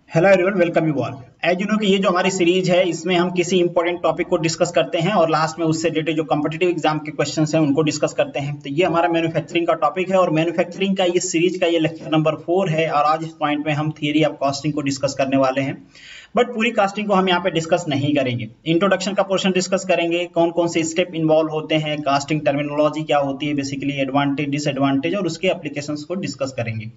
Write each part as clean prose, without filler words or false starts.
Hello everyone, welcome you all. As you know कि ये जो हमारी सीरीज है इसमें हम किसी इंपॉर्टेंट टॉपिक को डिस्कस करते हैं और लास्ट में उससे रिलेटेड जो कॉम्पिटिटिव एग्जाम के क्वेश्चंस हैं उनको डिस्कस करते हैं। तो ये हमारा मैन्युफैक्चरिंग का टॉपिक है और मैन्युफैक्चरिंग का ये सीरीज का ये लेक्चर नंबर 4 है और आज इस पॉइंट में हम थियरी ऑफ कास्टिंग को डिस्कस करने वाले हैं। बट पूरी कास्टिंग को हम यहाँ पे डिस्कस नहीं करेंगे। इंट्रोडक्शन का पोर्शन डिस्कस करेंगे, कौन कौन से स्टेप इन्वॉल्व होते हैं, कास्टिंग टर्मिनोलॉजी क्या होती है, बेसिकली एडवांटेज डिसएडवांटेज और उसके एप्लीकेशंस को डिस्कस करेंगे।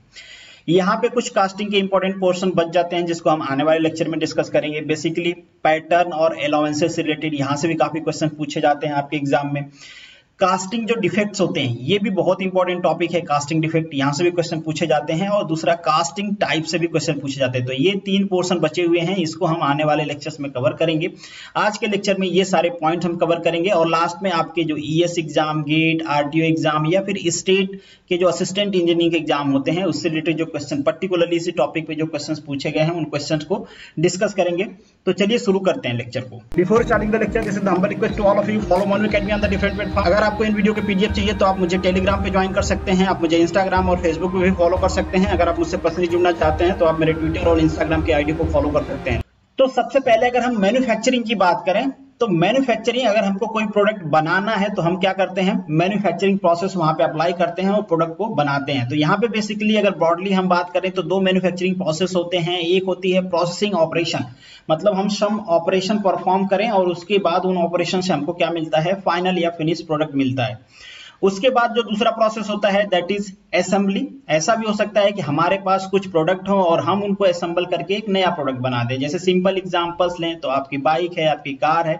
यहाँ पे कुछ कास्टिंग के इंपॉर्टेंट पोर्शन बच जाते हैं जिसको हम आने वाले लेक्चर में डिस्कस करेंगे। बेसिकली पैटर्न और अलाउंसेस से रिलेटेड यहाँ से भी काफी क्वेश्चन पूछे जाते हैं आपके एग्जाम में। कास्टिंग जो डिफेक्ट्स होते हैं ये भी बहुत इंपॉर्टेंट टॉपिक है। कास्टिंग डिफेक्ट यहाँ से भी क्वेश्चन पूछे जाते हैं और दूसरा कास्टिंग टाइप से भी क्वेश्चन पूछे जाते हैं। तो ये 3 पोर्शन बचे हुए हैं, इसको हम आने वाले लेक्चर्स में कवर करेंगे। आज के लेक्चर में ये सारे पॉइंट हम कवर करेंगे और लास्ट में आपके जो ES exam, GATE, RTO exam या फिर स्टेट के जो असिस्टेंट इंजीनियरिंग के एग्जाम होते हैं उससे रिलेटेड जो क्वेश्चन पर्टिकुलरली इसी टॉपिक पे जो क्वेश्चन पूछे गए हैं उन क्वेश्चन को डिस्कस करेंगे। तो चलिए शुरू करते हैं लेक्चर को। Before starting the lecture, this is the humble request to all of you, follow Monvi academy on the different platform. अगर आपको इन वीडियो के पीडीएफ चाहिए तो आप मुझे टेलीग्राम पे ज्वाइन कर सकते हैं, आप मुझे इंस्टाग्राम और फेसबुक पे भी फॉलो कर सकते हैं। अगर आप मुझसे पर्सनली जुड़ना चाहते हैं तो आप मेरे ट्विटर और इंस्टाग्राम के आईडी को फॉलो कर सकते हैं। तो सबसे पहले अगर हम मैन्युफैक्चरिंग की बात करें तो मैन्युफैक्चरिंग, अगर हमको कोई प्रोडक्ट बनाना है तो हम क्या करते हैं, मैन्युफैक्चरिंग प्रोसेस वहां पे अप्लाई करते हैं और प्रोडक्ट को बनाते हैं। तो यहाँ पे बेसिकली अगर ब्रॉडली हम बात करें तो 2 मैन्युफैक्चरिंग प्रोसेस होते हैं। एक होती है प्रोसेसिंग ऑपरेशन, मतलब हम सम ऑपरेशन परफॉर्म करें और उसके बाद उन ऑपरेशन से हमको क्या मिलता है, फाइनल या फिनिश प्रोडक्ट मिलता है। उसके बाद जो दूसरा प्रोसेस होता है दैट इज असेंबली। ऐसा भी हो सकता है कि हमारे पास कुछ प्रोडक्ट हो और हम उनको असेंबल करके एक नया प्रोडक्ट बना दें। जैसे सिंपल एग्जांपल्स लें तो आपकी बाइक है, आपकी कार है।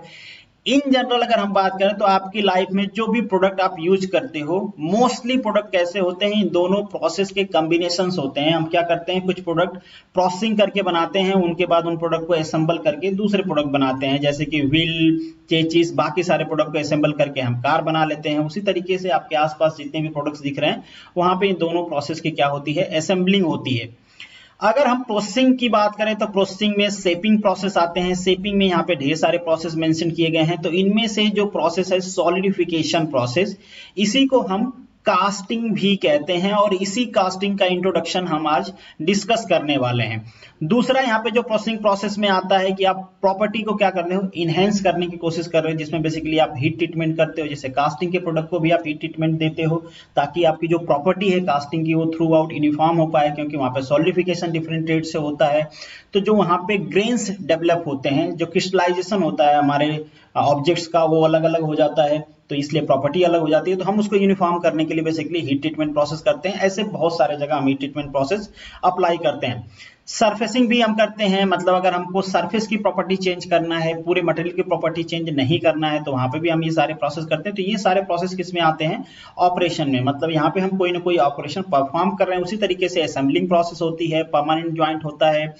इन जनरल अगर हम बात करें तो आपकी लाइफ में जो भी प्रोडक्ट आप यूज करते हो, मोस्टली प्रोडक्ट कैसे होते हैं, इन दोनों प्रोसेस के कॉम्बिनेशंस होते हैं। हम क्या करते हैं, कुछ प्रोडक्ट प्रोसेसिंग करके बनाते हैं, उनके बाद उन प्रोडक्ट को असेंबल करके दूसरे प्रोडक्ट बनाते हैं। जैसे कि व्हील, चेचिस, बाकी सारे प्रोडक्ट को असेंबल करके हम कार बना लेते हैं। उसी तरीके से आपके आसपास जितने भी प्रोडक्ट्स दिख रहे हैं वहां पे इन दोनों प्रोसेस की क्या होती है, असेंबलिंग होती है। अगर हम प्रोसेसिंग की बात करें तो प्रोसेसिंग में शेपिंग प्रोसेस आते हैं। शेपिंग में यहाँ पे ढेर सारे प्रोसेस मेंशन किए गए हैं। तो इनमें से जो प्रोसेस है सॉलिडिफिकेशन प्रोसेस, इसी को हम कास्टिंग भी कहते हैं और इसी कास्टिंग का इंट्रोडक्शन हम आज डिस्कस करने वाले हैं। दूसरा यहाँ पे जो प्रोसेसिंग प्रोसेस में आता है कि आप प्रॉपर्टी को क्या कर रहे हो, इनहेंस करने की कोशिश कर रहे हो, जिसमें बेसिकली आप हीट ट्रीटमेंट करते हो। जैसे कास्टिंग के प्रोडक्ट को भी आप हीट ट्रीटमेंट देते हो ताकि आपकी जो प्रॉपर्टी है कास्टिंग की वो थ्रू आउट यूनिफॉर्म हो पाए, क्योंकि वहां पे सॉलिडिफिकेशन डिफरेंट रेट से होता है। तो जो वहां पे ग्रेन्स डेवलप होते हैं, जो क्रिस्टलाइजेशन होता है हमारे ऑब्जेक्ट्स का, वो अलग अलग हो जाता है, तो इसलिए प्रॉपर्टी अलग हो जाती है। तो हम उसको यूनिफॉर्म करने के लिए बेसिकली हीट ट्रीटमेंट प्रोसेस करते हैं। ऐसे बहुत सारे जगह हम हीट ट्रीटमेंट प्रोसेस अप्लाई करते हैं। सरफेसिंग भी हम करते हैं, मतलब अगर हमको सरफेस की प्रॉपर्टी चेंज करना है, पूरे मटेरियल की प्रॉपर्टी चेंज नहीं करना है, तो वहां पे भी हम ये सारे प्रोसेस करते हैं। तो ये सारे प्रोसेस किस में आते हैं, ऑपरेशन में। मतलब यहाँ पे हम कोई ना कोई ऑपरेशन परफॉर्म कर रहे हैं। उसी तरीके से असेंबलिंग प्रोसेस होती है, परमानेंट ज्वाइंट होता है,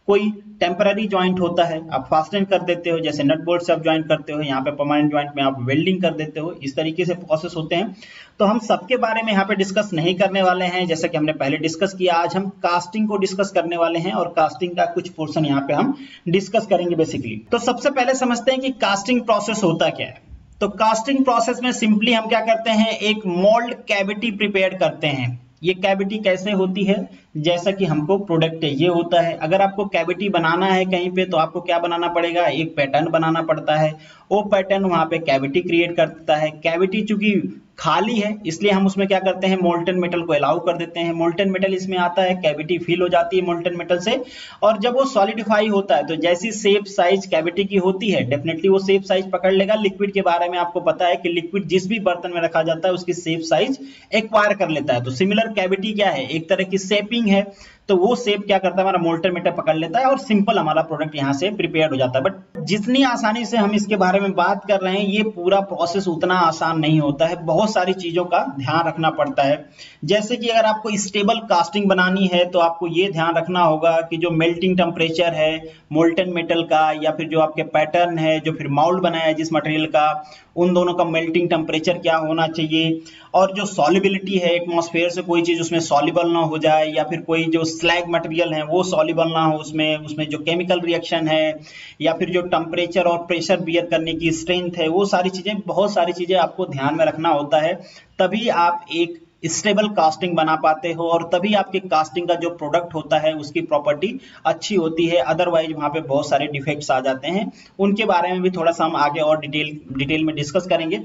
कोई टेम्पररी ज्वाइंट होता है, आप फास्टन कर देते हो, जैसे नट बोल्ट से आप ज्वाइंट करते हो, यहाँ पे परमानेंट ज्वाइंट में आप वेल्डिंग कर देते हो। इस तरीके से प्रोसेस होते हैं। तो हम सबके बारे में यहाँ पे डिस्कस नहीं करने वाले हैं, जैसा कि हमने पहले डिस्कस किया। आज हम कास्टिंग को डिस्कस करने वाले हैं और कास्टिंग का कुछ पोर्शन यहाँ पे हम डिस्कस करेंगे बेसिकली। तो सबसे पहले समझते हैं कि कास्टिंग प्रोसेस होता क्या है। तो कास्टिंग प्रोसेस में सिंपली हम क्या करते हैं, एक मोल्ड कैविटी प्रिपेयर करते हैं। ये कैविटी कैसे होती है, जैसा कि हमको प्रोडक्ट ये होता है। अगर आपको कैविटी बनाना है कहीं पे तो आपको क्या बनाना पड़ेगा, एक पैटर्न बनाना पड़ता है। वो पैटर्न वहां पे कैविटी क्रिएट करता है। कैविटी चूंकि खाली है इसलिए हम उसमें क्या करते हैं, मोल्टन मेटल को अलाउ कर देते हैं। मोल्टन मेटल इसमें आता है, कैविटी फिल हो जाती है मोल्टन मेटल से। और जब वो सॉलिडिफाई होता है तो जैसी शेप साइज कैविटी की होती है, डेफिनेटली वो शेप साइज पकड़ लेगा। लिक्विड के बारे में आपको पता है कि लिक्विड जिस भी बर्तन में रखा जाता है उसकी शेप साइज एक्वायर कर लेता है। तो सिमिलर कैविटी क्या है, एक तरह की शेपिंग है। तो वो शेप क्या करता है, हमारा मोल्टन मेटल पकड़ लेता है और सिंपल हमारा प्रोडक्ट यहाँ से प्रिपेयर हो जाता है। बट जितनी आसानी से हम इसके बारे में बात कर रहे हैं, ये पूरा प्रोसेस उतना आसान नहीं होता है। बहुत सारी चीजों का ध्यान रखना पड़ता है। जैसे कि अगर आपको स्टेबल कास्टिंग बनानी है तो आपको ये ध्यान रखना होगा कि जो मेल्टिंग टेम्परेचर है मोल्टन मेटल का, या फिर जो आपके पैटर्न है, जो फिर माउल्ड बनाया है जिस मटेरियल का, उन दोनों का मेल्टिंग टेम्परेचर क्या होना चाहिए। और जो सॉल्युबिलिटी है, एटमॉस्फेयर से कोई चीज उसमें सॉल्युबल ना हो जाए, या फिर कोई जो स्लैग मटेरियल है वो सॉल्युबल ना हो उसमें जो केमिकल रिएक्शन है, या फिर जो टेम्परेचर और प्रेशर बियर करने की स्ट्रेंथ है, वो सारी चीजें, बहुत सारी चीजें आपको ध्यान में रखना होता है। तभी आप एक स्टेबल कास्टिंग बना पाते हो और तभी आपके कास्टिंग का जो प्रोडक्ट होता है उसकी प्रॉपर्टी अच्छी होती है। अदरवाइज वहां पे बहुत सारे डिफेक्ट्स आ जाते हैं, उनके बारे में भी थोड़ा सा हम आगे और डिटेल में डिस्कस करेंगे।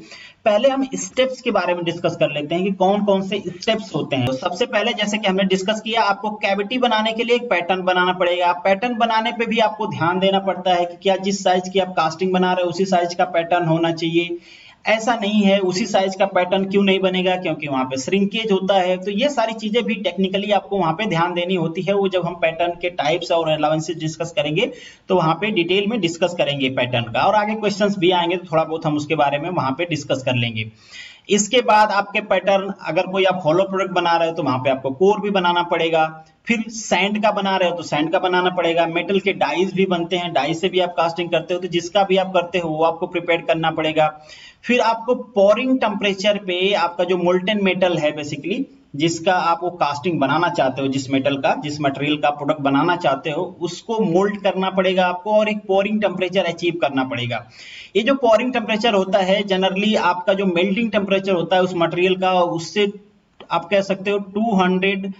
पहले हम स्टेप्स के बारे में डिस्कस कर लेते हैं कि कौन कौन से स्टेप्स होते हैं। तो सबसे पहले जैसे कि हमने डिस्कस किया, आपको कैविटी बनाने के लिए एक पैटर्न बनाना पड़ेगा। पैटर्न बनाने पे भी आपको ध्यान देना पड़ता है कि क्या जिस साइज की आप कास्टिंग बना रहे हो उसी साइज का पैटर्न होना चाहिए। ऐसा नहीं है, उसी साइज का पैटर्न क्यों नहीं बनेगा, क्योंकि वहां पे श्रिंकेज होता है। तो ये सारी चीजें भी टेक्निकली आपको वहां पे ध्यान देनी होती है। वो जब हम पैटर्न के टाइप्स और अलाउंसेस डिस्कस करेंगे तो वहां पे डिटेल में डिस्कस करेंगे पैटर्न का, और आगे क्वेश्चंस भी आएंगे तो थोड़ा बहुत हम उसके बारे में वहां पे डिस्कस कर लेंगे। इसके बाद आपके पैटर्न, अगर कोई आप हॉलो प्रोडक्ट बना रहे हो तो वहां पे आपको कोर भी बनाना पड़ेगा। फिर सैंड का बना रहे हो तो सैंड का बनाना पड़ेगा। मेटल के डाइस भी बनते हैं, डाइस से भी आप कास्टिंग करते हो, तो जिसका भी आप करते हो वो आपको प्रिपेयर करना पड़ेगा। फिर आपको पोरिंग टेम्परेचर पे आपका जो मोल्टेन मेटल है बेसिकली, जिसका आप वो कास्टिंग बनाना चाहते हो, जिस मेटल का, जिस मटेरियल का प्रोडक्ट बनाना चाहते हो, उसको मोल्ड करना पड़ेगा आपको और एक पोरिंग टेम्परेचर अचीव करना पड़ेगा। ये जो पोरिंग टेम्परेचर होता है, जनरली आपका जो मेल्टिंग टेम्परेचर होता है उस मटेरियल का, उससे आप कह सकते हो 200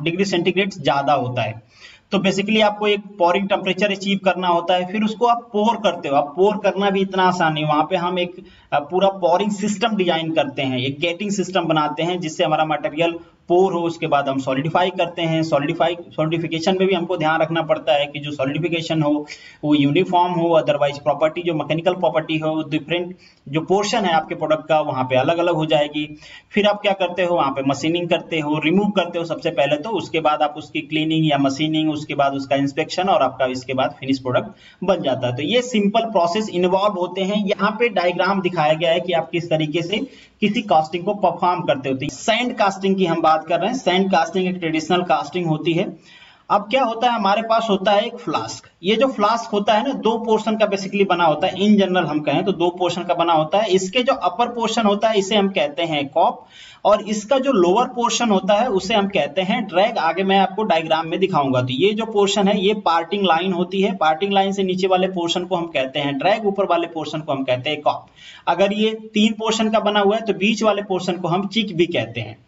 डिग्री सेंटीग्रेड ज्यादा होता है। तो बेसिकली आपको एक पोरिंग टेम्परेचर अचीव करना होता है, फिर उसको आप पोर करते हो। आप पोर करना भी इतना आसान नहीं, वहां पे हम एक पूरा पोरिंग सिस्टम डिजाइन करते हैं, एक गेटिंग सिस्टम बनाते हैं जिससे हमारा मटेरियल पोर हो। उसके बाद हम सॉलिडिफाई करते हैं। सॉलिडिफिकेशन में भी हमको ध्यान रखना पड़ता है कि जो सॉलिडिफिकेशन हो वो यूनिफॉर्म हो, अदरवाइज प्रॉपर्टी जो मैकेनिकल प्रॉपर्टी हो, डिफरेंट जो पोर्शन है आपके प्रोडक्ट का वहां पे अलग अलग हो जाएगी। फिर आप क्या करते हो, वहां पे मशीनिंग करते हो, रिमूव करते हो सबसे पहले तो, उसके बाद आप उसकी क्लीनिंग या मशीनिंग, उसके बाद उसका इंस्पेक्शन, और आपका इसके बाद फिनिश प्रोडक्ट बन जाता है। तो ये सिंपल प्रोसेस इन्वॉल्व होते हैं। यहाँ पे डायग्राम दिखाया गया है कि आप किस तरीके से किसी कास्टिंग को परफॉर्म करते होते हैं। सैंड कास्टिंग की हम बात कर रहे हैं। सैंड कास्टिंग एक ट्रेडिशनल कास्टिंग होती है। अब क्या होता है, हमारे पास होता है एक फ्लास्क। ये जो फ्लास्क होता है ना, दो पोर्शन का बेसिकली बना होता है। इन जनरल हम कहें तो दो पोर्शन का बना होता है। इसके जो अपर पोर्शन होता है इसे हम कहते हैं कॉप, और इसका जो लोअर पोर्शन होता है उसे हम कहते हैं ड्रैग। आगे मैं आपको डायग्राम में दिखाऊंगा। तो ये जो पोर्शन है ये पार्टिंग लाइन होती है। पार्टिंग लाइन से नीचे वाले पोर्शन को हम कहते हैं ड्रैग, ऊपर वाले पोर्शन को हम कहते हैं कॉप। अगर ये 3 पोर्शन का बना हुआ है तो बीच वाले पोर्शन को हम चिक भी कहते हैं।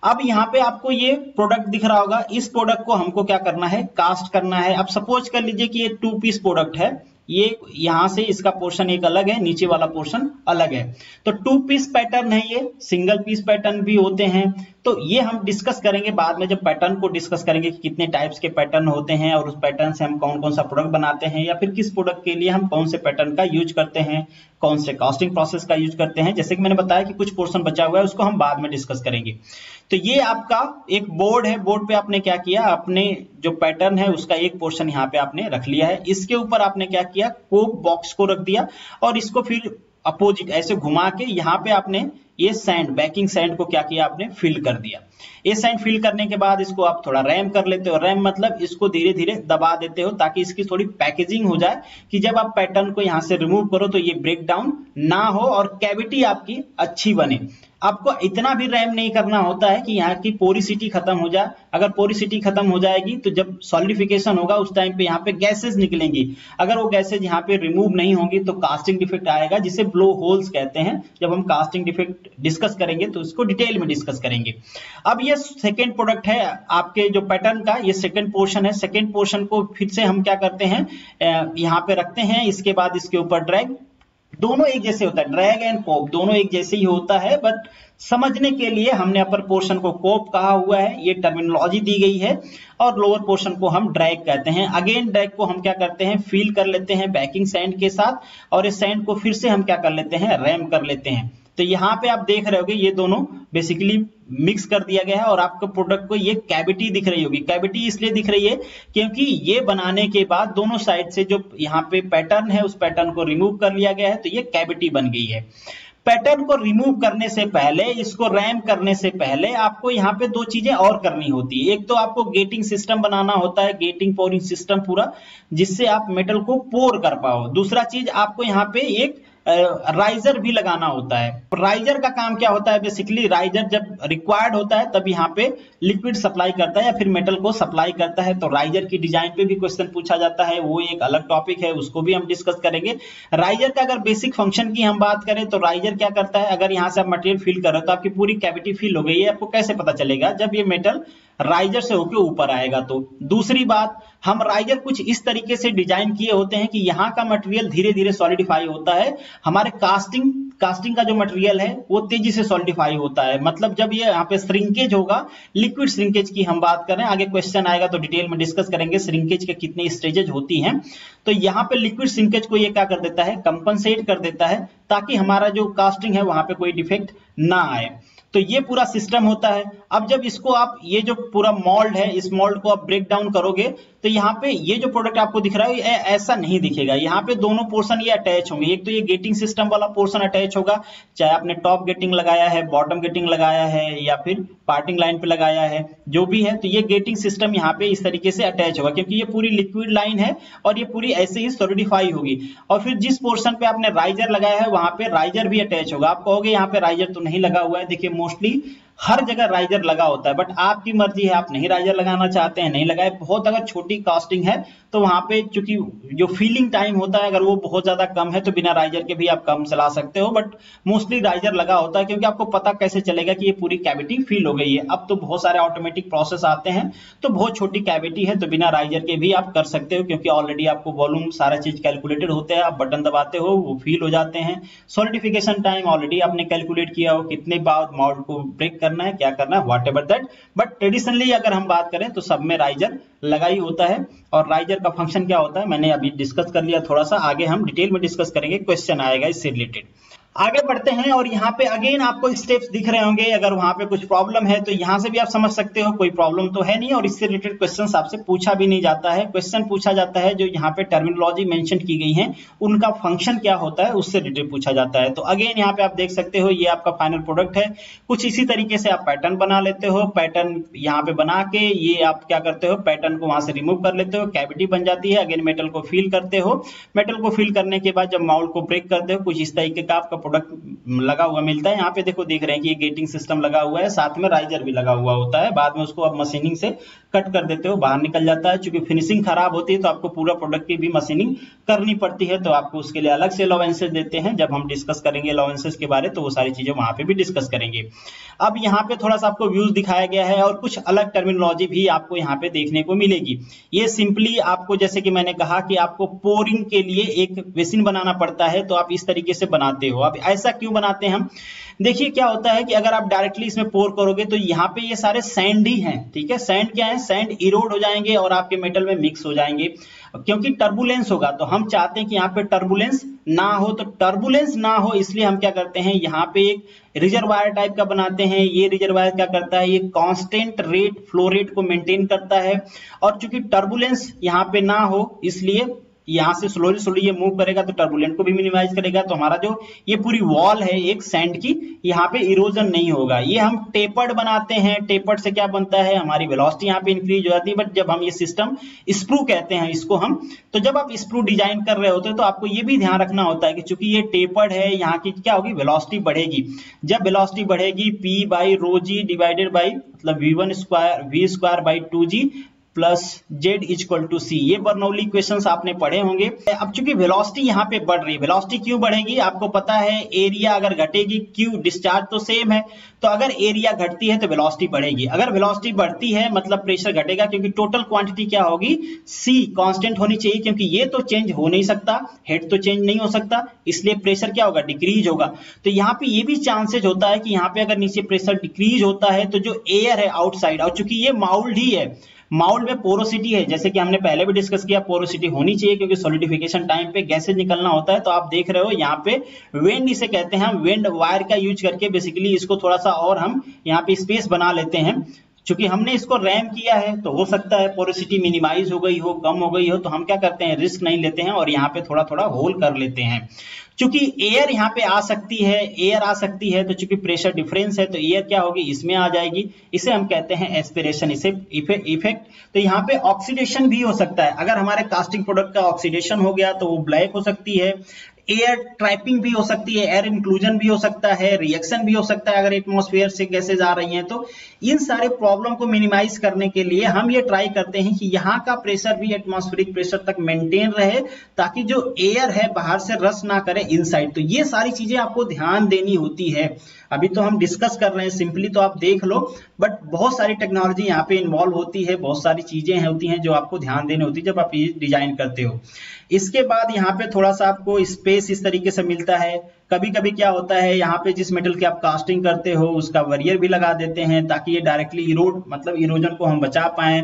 अब यहाँ पे आपको ये प्रोडक्ट दिख रहा होगा। इस प्रोडक्ट को हमको क्या करना है, कास्ट करना है। अब सपोज कर लीजिए कि ये 2 पीस प्रोडक्ट है। ये यहां से इसका पोर्शन एक अलग है, नीचे वाला पोर्शन अलग है। तो 2 पीस पैटर्न है, ये सिंगल पीस पैटर्न भी होते हैं। तो ये हम डिस्कस करेंगे बाद में, जब पैटर्न को डिस्कस करेंगे कि कितने टाइप्स के पैटर्न होते हैं और उस पैटर्न से हम कौन कौन सा प्रोडक्ट बनाते हैं, या फिर किस प्रोडक्ट के लिए हम कौन से पैटर्न का यूज करते हैं, कौन से कास्टिंग प्रोसेस का यूज करते हैं। जैसे कि मैंने बताया कि कुछ पोर्शन बचा हुआ है, उसको हम बाद में डिस्कस करेंगे। तो ये आपका एक बोर्ड है। बोर्ड पे आपने क्या किया, अपने जो पैटर्न है उसका एक पोर्शन यहाँ पे आपने रख लिया है। इसके ऊपर आपने क्या किया, कोक बॉक्स को रख दिया और इसको फिर अपोजिट ऐसे घुमा के यहाँ पे आपने ये सैंड, बेकिंग सैंड को क्या किया, आपने फिल कर दिया। ये सैंड फिल करने के बाद इसको आप थोड़ा रैम कर लेते हो। रैम मतलब इसको धीरे धीरे दबा देते हो ताकि इसकी थोड़ी पैकेजिंग हो जाए कि जब आप पैटर्न को यहाँ से रिमूव करो तो ये ब्रेक डाउन ना हो और कैविटी आपकी अच्छी बने। आपको इतना भी रैम नहीं करना होता है कि यहाँ की पोरिसिटी खत्म हो जाए। अगर पोरिसिटी खत्म हो जाएगी तो जब सॉलिडिफिकेशन होगा उस टाइम पे यहाँ पे गैसेज निकलेंगी। अगर वो गैसेज यहाँ पे रिमूव नहीं होंगी तो कास्टिंग डिफेक्ट आएगा, जिसे ब्लो होल्स कहते हैं। जब हम कास्टिंग डिफेक्ट डिस्कस करेंगे तो इसको डिटेल में डिस्कस करेंगे। अब ये सेकेंड प्रोडक्ट है आपके जो पैटर्न का, ये सेकेंड पोर्शन है। सेकेंड पोर्शन को फिर से हम क्या करते हैं, यहाँ पे रखते हैं। इसके बाद इसके ऊपर ड्रैग, दोनों एक जैसे होता है, ड्रैग एंड कोप दोनों एक जैसे ही होता है, बट समझने के लिए हमने अपर पोर्शन को कोप कहा हुआ है, ये टर्मिनोलॉजी दी गई है, और लोअर पोर्शन को हम ड्रैग कहते हैं। अगेन ड्रैग को हम क्या करते हैं, फिल कर लेते हैं बेकिंग सैंड के साथ, और इस सैंड को फिर से हम क्या कर लेते हैं, रैम कर लेते हैं। तो यहाँ पे आप देख रहे होगे ये दोनों बेसिकली मिक्स कर दिया गया है और आपको प्रोडक्ट को ये कैविटी दिख रही होगी। कैविटी इसलिए दिख रही है क्योंकि ये बनाने के बाद दोनों साइड से जो यहाँ पे पैटर्न है उस पैटर्न को रिमूव कर लिया गया है, तो ये कैविटी बन गई है। पैटर्न को रिमूव करने से पहले, इसको रैम करने से पहले आपको यहाँ पे 2 चीजें और करनी होती है। एक तो आपको गेटिंग सिस्टम बनाना होता है, गेटिंग पोरिंग सिस्टम पूरा, जिससे आप मेटल को पोर कर पाओ। दूसरा चीज आपको यहाँ पे एक राइजर भी लगाना होता है। राइजर का काम क्या होता है, बेसिकली राइजर जब रिक्वायर्ड होता है तब यहाँ पे लिक्विड सप्लाई करता है या फिर मेटल को सप्लाई करता है। तो राइजर की डिजाइन पे भी क्वेश्चन पूछा जाता है, वो एक अलग टॉपिक है, उसको भी हम डिस्कस करेंगे। राइजर का अगर बेसिक फंक्शन की हम बात करें तो राइजर क्या करता है, अगर यहाँ से आप मटेरियल फिल कर रहे हो तो आपकी पूरी कैविटी फिल हो गई है, आपको कैसे पता चलेगा, जब ये मेटल राइजर से होकर ऊपर आएगा। तो दूसरी बात, हम राइजर कुछ इस तरीके से डिजाइन किए होते हैं कि यहाँ का मटेरियल धीरे धीरे सॉलिडिफाई होता है, हमारे कास्टिंग का जो मटेरियल है वो तेजी से सॉलिडिफाई होता है। मतलब जब ये यहाँ पे श्रिंकेज होगा, लिक्विड श्रिंकेज की हम बात करें, आगे क्वेश्चन आएगा तो डिटेल में डिस्कस करेंगे श्रिंकेज के कितने स्टेजेज होती हैं। तो यहाँ पे लिक्विड श्रिंकेज को ये क्या कर देता है, कंपनसेट कर देता है, ताकि हमारा जो कास्टिंग है वहां पे कोई डिफेक्ट ना आए। तो ये पूरा सिस्टम होता है। अब जब इसको आप, ये जो पूरा मोल्ड है, इस मोल्ड को आप ब्रेक डाउन करोगे तो यहाँ पे ये जो प्रोडक्ट आपको दिख रहा है ये ऐसा नहीं दिखेगा, यहाँ पे दोनों पोर्शन ये अटैच होंगे। एक तो ये गेटिंग सिस्टम वाला पोर्शन अटैच होगा, चाहे आपने टॉप गेटिंग लगाया है, बॉटम गेटिंग लगाया है या फिर पार्टिंग लाइन पे लगाया है, जो भी है, तो ये गेटिंग सिस्टम यहाँ पे इस तरीके से अटैच होगा, क्योंकि ये पूरी लिक्विड लाइन है और ये पूरी ऐसे ही सॉलिडिफाई होगी। और फिर जिस पोर्शन पे आपने राइजर लगाया है वहां पे राइजर भी अटैच होगा। आप कहोगे यहाँ पे राइजर तो नहीं लगा हुआ है, देखिए मोस्टली हर जगह राइजर लगा होता है, बट आपकी मर्जी है, आप नहीं राइजर लगाना चाहते हैं नहीं लगाए। बहुत अगर छोटी कास्टिंग है तो वहां पे चूंकि जो फीलिंग टाइम होता है अगर वो बहुत ज्यादा कम है तो बिना राइजर के भी आप कम चला सकते हो, बट मोस्टली राइजर लगा होता है, क्योंकि आपको पता कैसे चलेगा कि ये पूरी कैविटी फिल हो गई है। अब तो बहुत सारे ऑटोमेटिक प्रोसेस आते हैं, तो बहुत छोटी कैविटी है तो बिना राइजर के भी आप कर सकते हो, क्योंकि ऑलरेडी आपको वॉल्यूम सारा चीज कैलकुलेटेड होते हैं, आप बटन दबाते हो वो फिल हो जाते हैं। सॉलिडिफिकेशन टाइम ऑलरेडी आपने कैलकुलेट किया हो, कितने बाद मोल्ड को ब्रेक करना है, क्या करना है, व्हाटएवर दैट। बट ट्रेडिशनली अगर हम बात करें तो सब में राइजर लगा ही होता है। और राइजर का फंक्शन क्या होता है मैंने अभी डिस्कस कर लिया, थोड़ा सा आगे हम डिटेल में डिस्कस करेंगे, क्वेश्चन आएगा इससे रिलेटेड। आगे बढ़ते हैं और यहाँ पे अगेन आपको स्टेप्स दिख रहे होंगे, अगर वहां पे कुछ प्रॉब्लम है तो यहाँ से भी आप समझ सकते हो कोई प्रॉब्लम तो है नहीं, और इससे रिलेटेड क्वेश्चंस आपसे पूछा भी नहीं जाता है। क्वेश्चन पूछा जाता है जो यहाँ पे टर्मिनोलॉजी मेंशन की गई है उनका फंक्शन क्या होता है उससे रिलेटेड पूछा जाता है। तो अगेन यहाँ पे आप देख सकते हो ये आपका फाइनल प्रोडक्ट है, कुछ इसी तरीके से आप पैटर्न बना लेते हो। पैटर्न यहाँ पे बना के ये आप क्या करते हो, पैटर्न को वहां से रिमूव कर लेते हो, कैविटी बन जाती है। अगेन मेटल को फिल करते हो, मेटल को फिल करने के बाद जब मोल्ड को ब्रेक करते हो कुछ इस तरीके का आपका प्रोडक्ट लगा हुआ मिलता है। यहाँ पे देखो देख रहे हैं कि ये गेटिंग सिस्टम लगा हुआ है, साथ में राइजर भी लगा हुआ होता है। बाद में उसको आप मशीनिंग से कट कर देते हो, बाहर निकल जाता है। चूंकि फिनिशिंग खराब होती है तो आपको पूरा प्रोडक्ट की भी मशीनिंग करनी पड़ती है, तो आपको उसके लिए अलग से अलाउंसेस देते हैं। जब हम डिस्कस करेंगे अलाउंसेस के बारे तो वो सारी चीजें वहां पे भी डिस्कस करेंगे। अब यहाँ पे थोड़ा सा आपको व्यूज दिखाया गया है और कुछ अलग टर्मिनोलॉजी भी आपको यहाँ पे देखने को मिलेगी। ये सिंपली आपको, जैसे कि मैंने कहा कि आपको पोरिंग के लिए एक बेसिन बनाना पड़ता है, तो आप इस तरीके से बनाते हो। अब ऐसा क्यों बनाते हैं हम, देखिए क्या होता है कि अगर आप डायरेक्टली इसमें पोर करोगे तो यहाँ पे ये सारे सैंड ही हैं, ठीक है। सैंड क्या है, सैंड इरोड हो जाएंगे और आपके मेटल में मिक्स हो जाएंगे, क्योंकि टर्बुलेंस होगा। तो हम चाहते हैं कि यहाँ पे टर्बुलेंस ना हो, तो टर्बुलेंस ना हो इसलिए हम क्या करते हैं, यहाँ पे एक रिजर्वायर टाइप का बनाते हैं। ये रिजर्वायर क्या करता है, ये कांस्टेंट रेट, फ्लो रेट को मेंटेन करता है। और चूंकि टर्बुलेंस यहाँ पे ना हो इसलिए यहाँ से स्लोली ये मूव करेगा तो टर्बुलेंट को भी मिनिमाइज करेगा। तो हमारा जो ये पूरी वॉल है एक सैंड की, यहाँ पे इरोजन नहीं होगा। ये हम टेपर्ड बनाते हैं। टेपर्ड से क्या बनता है, हमारी वेलोसिटी यहाँ पे इंक्रीज हो जाती है। बट जब हम ये सिस्टम स्प्रू कहते हैं इसको हम, तो जब आप स्प्रू डिजाइन कर रहे होते हैं तो आपको ये भी ध्यान रखना होता है कि चूंकि ये टेपर्ड है, यहाँ की क्या होगी, वेलोसिटी बढ़ेगी। जब वेलोसिटी बढ़ेगी P by rho g divided by मतलब V square by 2G plus z equal to c. ये बर्नौली इक्वेशंस आपने पढ़े होंगे। अब चूंकि वेलोसिटी यहाँ पे बढ़ रही है, वेलोसिटी क्यों बढ़ेगी आपको पता है, एरिया अगर घटेगी, क्यू डिस्चार्ज तो सेम है, तो अगर एरिया घटती है तो वेलोसिटी बढ़ेगी। अगर वेलोसिटी बढ़ती है मतलब प्रेशर घटेगा, क्योंकि टोटल क्वांटिटी क्या होगी, सी कांस्टेंट होनी चाहिए, क्योंकि ये तो चेंज हो नहीं सकता, हेड तो चेंज नहीं हो सकता, इसलिए प्रेशर क्या होगा, डिक्रीज होगा। तो यहाँ पे ये भी चांसेज होता है कि यहाँ पे अगर नीचे प्रेशर डिक्रीज होता है तो जो एयर है आउटसाइड, और चूंकि ये माउल्ड ही है, माउल्ड में पोरोसिटी है, जैसे कि हमने पहले भी डिस्कस किया, पोरोसिटी होनी चाहिए क्योंकि सॉलिडिफिकेशन टाइम पे गैसेज निकलना होता है। तो आप देख रहे हो यहाँ पे वेंड इसे कहते हैं, हम वेंड वायर का यूज करके बेसिकली इसको थोड़ा सा और हम यहाँ पे स्पेस बना लेते हैं। चूंकि हमने इसको रैम किया है तो हो सकता है पोरोसिटी मिनिमाइज हो गई हो, कम हो गई हो, तो हम क्या करते हैं, रिस्क नहीं लेते हैं और यहाँ पे थोड़ा थोड़ा होल कर लेते हैं। चूंकि एयर यहाँ पे आ सकती है, एयर आ सकती है, तो चूंकि प्रेशर डिफरेंस है तो एयर क्या होगी, इसमें आ जाएगी। इसे हम कहते हैं एस्पिरेशन, इसे इफेक्ट। तो यहाँ पे ऑक्सीडेशन भी हो सकता है, अगर हमारे कास्टिंग प्रोडक्ट का ऑक्सीडेशन हो गया तो वो ब्लैक हो सकती है। एयर ट्रैपिंग भी हो सकती है, एयर इंक्लूजन भी हो सकता है, रिएक्शन भी हो सकता है अगर एटमॉस्फेयर से गैसेज आ रही हैं। तो इन सारे प्रॉब्लम को मिनिमाइज करने के लिए हम ये ट्राई करते हैं कि यहाँ का प्रेशर भी एटमॉस्फेरिक प्रेशर तक मेंटेन रहे, ताकि जो एयर है बाहर से रश ना करे इनसाइड। तो ये सारी चीजें आपको ध्यान देनी होती है। अभी तो हम डिस्कस कर रहे हैं सिंपली, तो आप देख लो, बट बहुत सारी टेक्नोलॉजी यहाँ पे इन्वॉल्व होती है, बहुत सारी चीजें होती हैं जो आपको ध्यान देनी होती है जब आप ये डिजाइन करते हो। इसके बाद यहाँ पे थोड़ा सा आपको स्पेस इस तरीके से मिलता है। कभी कभी क्या होता है, यहाँ पे जिस मेटल की आप कास्टिंग करते हो उसका वरियर भी लगा देते हैं, ताकि ये डायरेक्टली इरोड, मतलब इरोजन को हम बचा पाए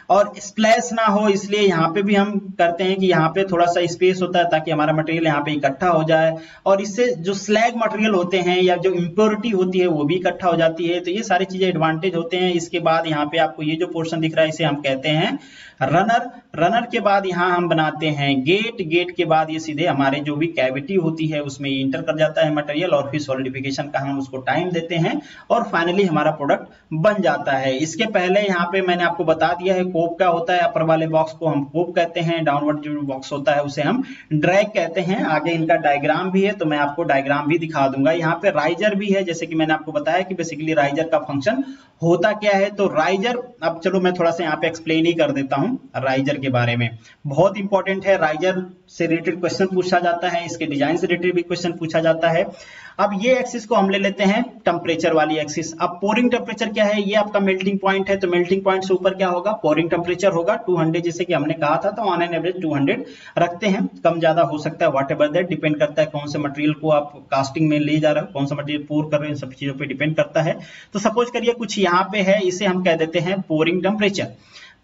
और स्प्लैश ना हो, इसलिए यहाँ पे भी हम करते हैं कि यहाँ पे थोड़ा सा स्पेस होता है ताकि हमारा मटेरियल यहाँ पे इकट्ठा हो जाए, और इससे जो स्लैग मटेरियल होते हैं या जो इम्प्योरिटी होती है वो भी इकट्ठा हो जाती है। तो ये सारी चीजें एडवांटेज होते हैं। इसके बाद यहाँ पे आपको ये जो पोर्शन दिख रहा है इसे हम कहते हैं रनर। रनर के बाद यहाँ हम बनाते हैं गेट। गेट के बाद ये सीधे हमारे जो भी कैविटी होती है उसमें इंटर कर जाता है मटेरियल, और फिर सॉलिडिफिकेशन का हम उसको टाइम देते हैं और फाइनली हमारा प्रोडक्ट बन जाता है। इसके पहले यहाँ पे मैंने आपको बता दिया है कोप क्या होता है। अपर वाले बॉक्स को हम कोप कहते हैं, डाउनवर्ड जो बॉक्स होता है उसे हम ड्रैग कहते हैं। आगे इनका डायग्राम भी है तो मैं आपको डायग्राम भी दिखा दूंगा। यहाँ पे राइजर भी है, जैसे कि मैंने आपको बताया कि बेसिकली राइजर का फंक्शन होता क्या है। तो राइजर, अब चलो मैं थोड़ा सा यहाँ पे एक्सप्लेन ही कर देता हूँ राइजर के बारे में। बहुत इंपॉर्टेंट है, राइजर से रिलेटेड क्वेश्चन पूछा जाता है, इसके डिजाइन से रिलेटेड भी क्वेश्चन पूछा जाता है। अब ये एक्सिस को हम ले लेते हैं टेम्परेचर वाली एक्सिस। अब पोरिंग टेम्परेचर क्या है, ये आपका मेल्टिंग पॉइंट है, तो मेल्टिंग पॉइंट से ऊपर क्या होगा, पोरिंग टेम्परेचर होगा 200, जैसे कि हमने कहा था। तो ऑन एन एवरेज 200 रखते हैं, कम ज्यादा हो सकता है, व्हाट एवर दैट, डिपेंड करता है कौन से मटेरियल को आप कास्टिंग में ले जा रहे हो, कौन सा मटेरियल पोर कर रहे हैं, सब चीजों पे डिपेंड करता है। तो सपोज करिए कुछ यहाँ पे है, इसे हम कह देते हैं पोरिंग टेम्परेचर।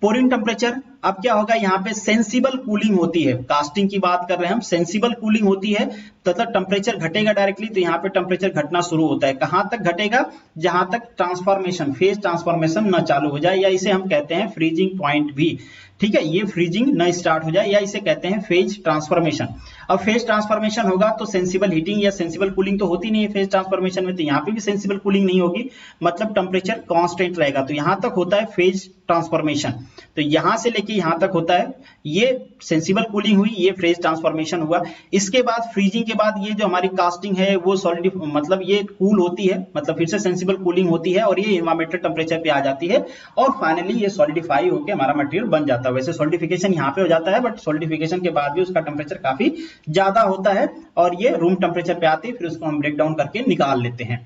पोरिंग टेम्परेचर अब क्या होगा, यहाँ पे सेंसिबल कूलिंग होती है, कास्टिंग की बात कर रहे हैं हम, सेंसिबल कूलिंग होती है, तथा टेम्परेचर घटेगा डायरेक्टली। तो यहाँ पे टेम्परेचर घटना शुरू होता है, कहां तक घटेगा, जहां तक ट्रांसफॉर्मेशन, फेज ट्रांसफॉर्मेशन न चालू हो जाए, या इसे हम कहते हैं फ्रीजिंग पॉइंट भी। ठीक है, ये फ्रीजिंग न स्टार्ट हो जाए, या इसे कहते हैं फेज ट्रांसफॉर्मेशन। अब फेज ट्रांसफॉर्मेशन होगा तो सेंसिबल हीटिंग या सेंसिबल कूलिंग तो होती नहीं है फेज ट्रांसफॉर्मेशन में, तो यहाँ पे भी सेंसिबल कूलिंग नहीं होगी, मतलब टेम्परेचर कांस्टेंट रहेगा। तो यहाँ तक होता है फेज ट्रांसफॉर्मेशन, तो यहां से लेके यहां तक होता है, ये सेंसिबल कूलिंग हुई, ये फेज ट्रांसफॉर्मेशन हुआ। इसके बाद फ्रीजिंग के बाद ये जो हमारी कास्टिंग है वो सॉलिड, मतलब ये कूल होती है, मतलब फिर से सेंसिबल कूलिंग होती है, और ये एनवायरमेंटल टेम्परेचर पे आ जाती है, और फाइनली ये सॉलिडिफाई होकर हमारा मटेरियल बन जाता है। वैसे सॉलिडिफिकेशन यहाँ पे हो जाता है, बट सॉलिडिफिकेशन के बाद भी उसका टेम्परेचर काफी ज्यादा होता है, और ये रूम टेम्परेचर पे आती है, फिर उसको हम ब्रेक डाउन करके निकाल लेते हैं।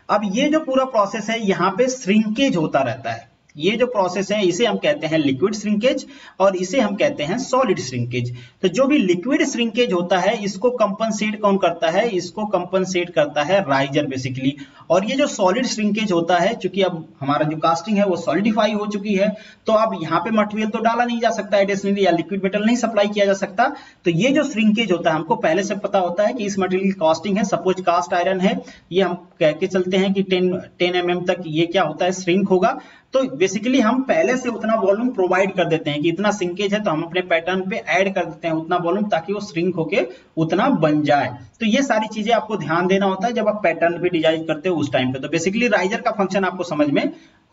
अब ये जो पूरा प्रोसेस है, यहाँ पे श्रिंकेज होता रहता है। ये जो प्रोसेस है इसे हम कहते हैं लिक्विड श्रिंकेज, और इसे हम कहते हैं सॉलिड श्रिंकेज। तो जो भी लिक्विड श्रिंकेज होता है इसको कंपनसेट कौन करता है, इसको कंपनसेट करता है राइजर बेसिकली। और ये जो सॉलिड श्रिंकेज होता है, चूंकि अब हमारा जो कास्टिंग है वो सॉलिडिफाई हो चुकी है, तो अब यहाँ पे मटेरियल तो डाला नहीं जा सकता एडिशनली, या लिक्विड मेटल नहीं सप्लाई किया जा सकता। तो ये जो श्रिंकेज होता है, हमको पहले से पता होता है कि इस मटेरियल की कास्टिंग है, सपोज कास्ट आयरन है, ये हम कह के चलते हैं कि 10 mm तक ये क्या होता है, श्रिंक होगा। तो बेसिकली हम पहले से उतना वॉल्यूम प्रोवाइड कर देते हैं कि इतना श्रिंकेज है, तो हम अपने पैटर्न पे ऐड कर देते हैं उतना वॉल्यूम, ताकि वो श्रिंक होके उतना बन जाए। तो ये सारी चीजें आपको ध्यान देना होता है जब आप पैटर्न भी डिजाइन करते हो उस टाइम पे। तो बेसिकली राइजर का फंक्शन आपको समझ में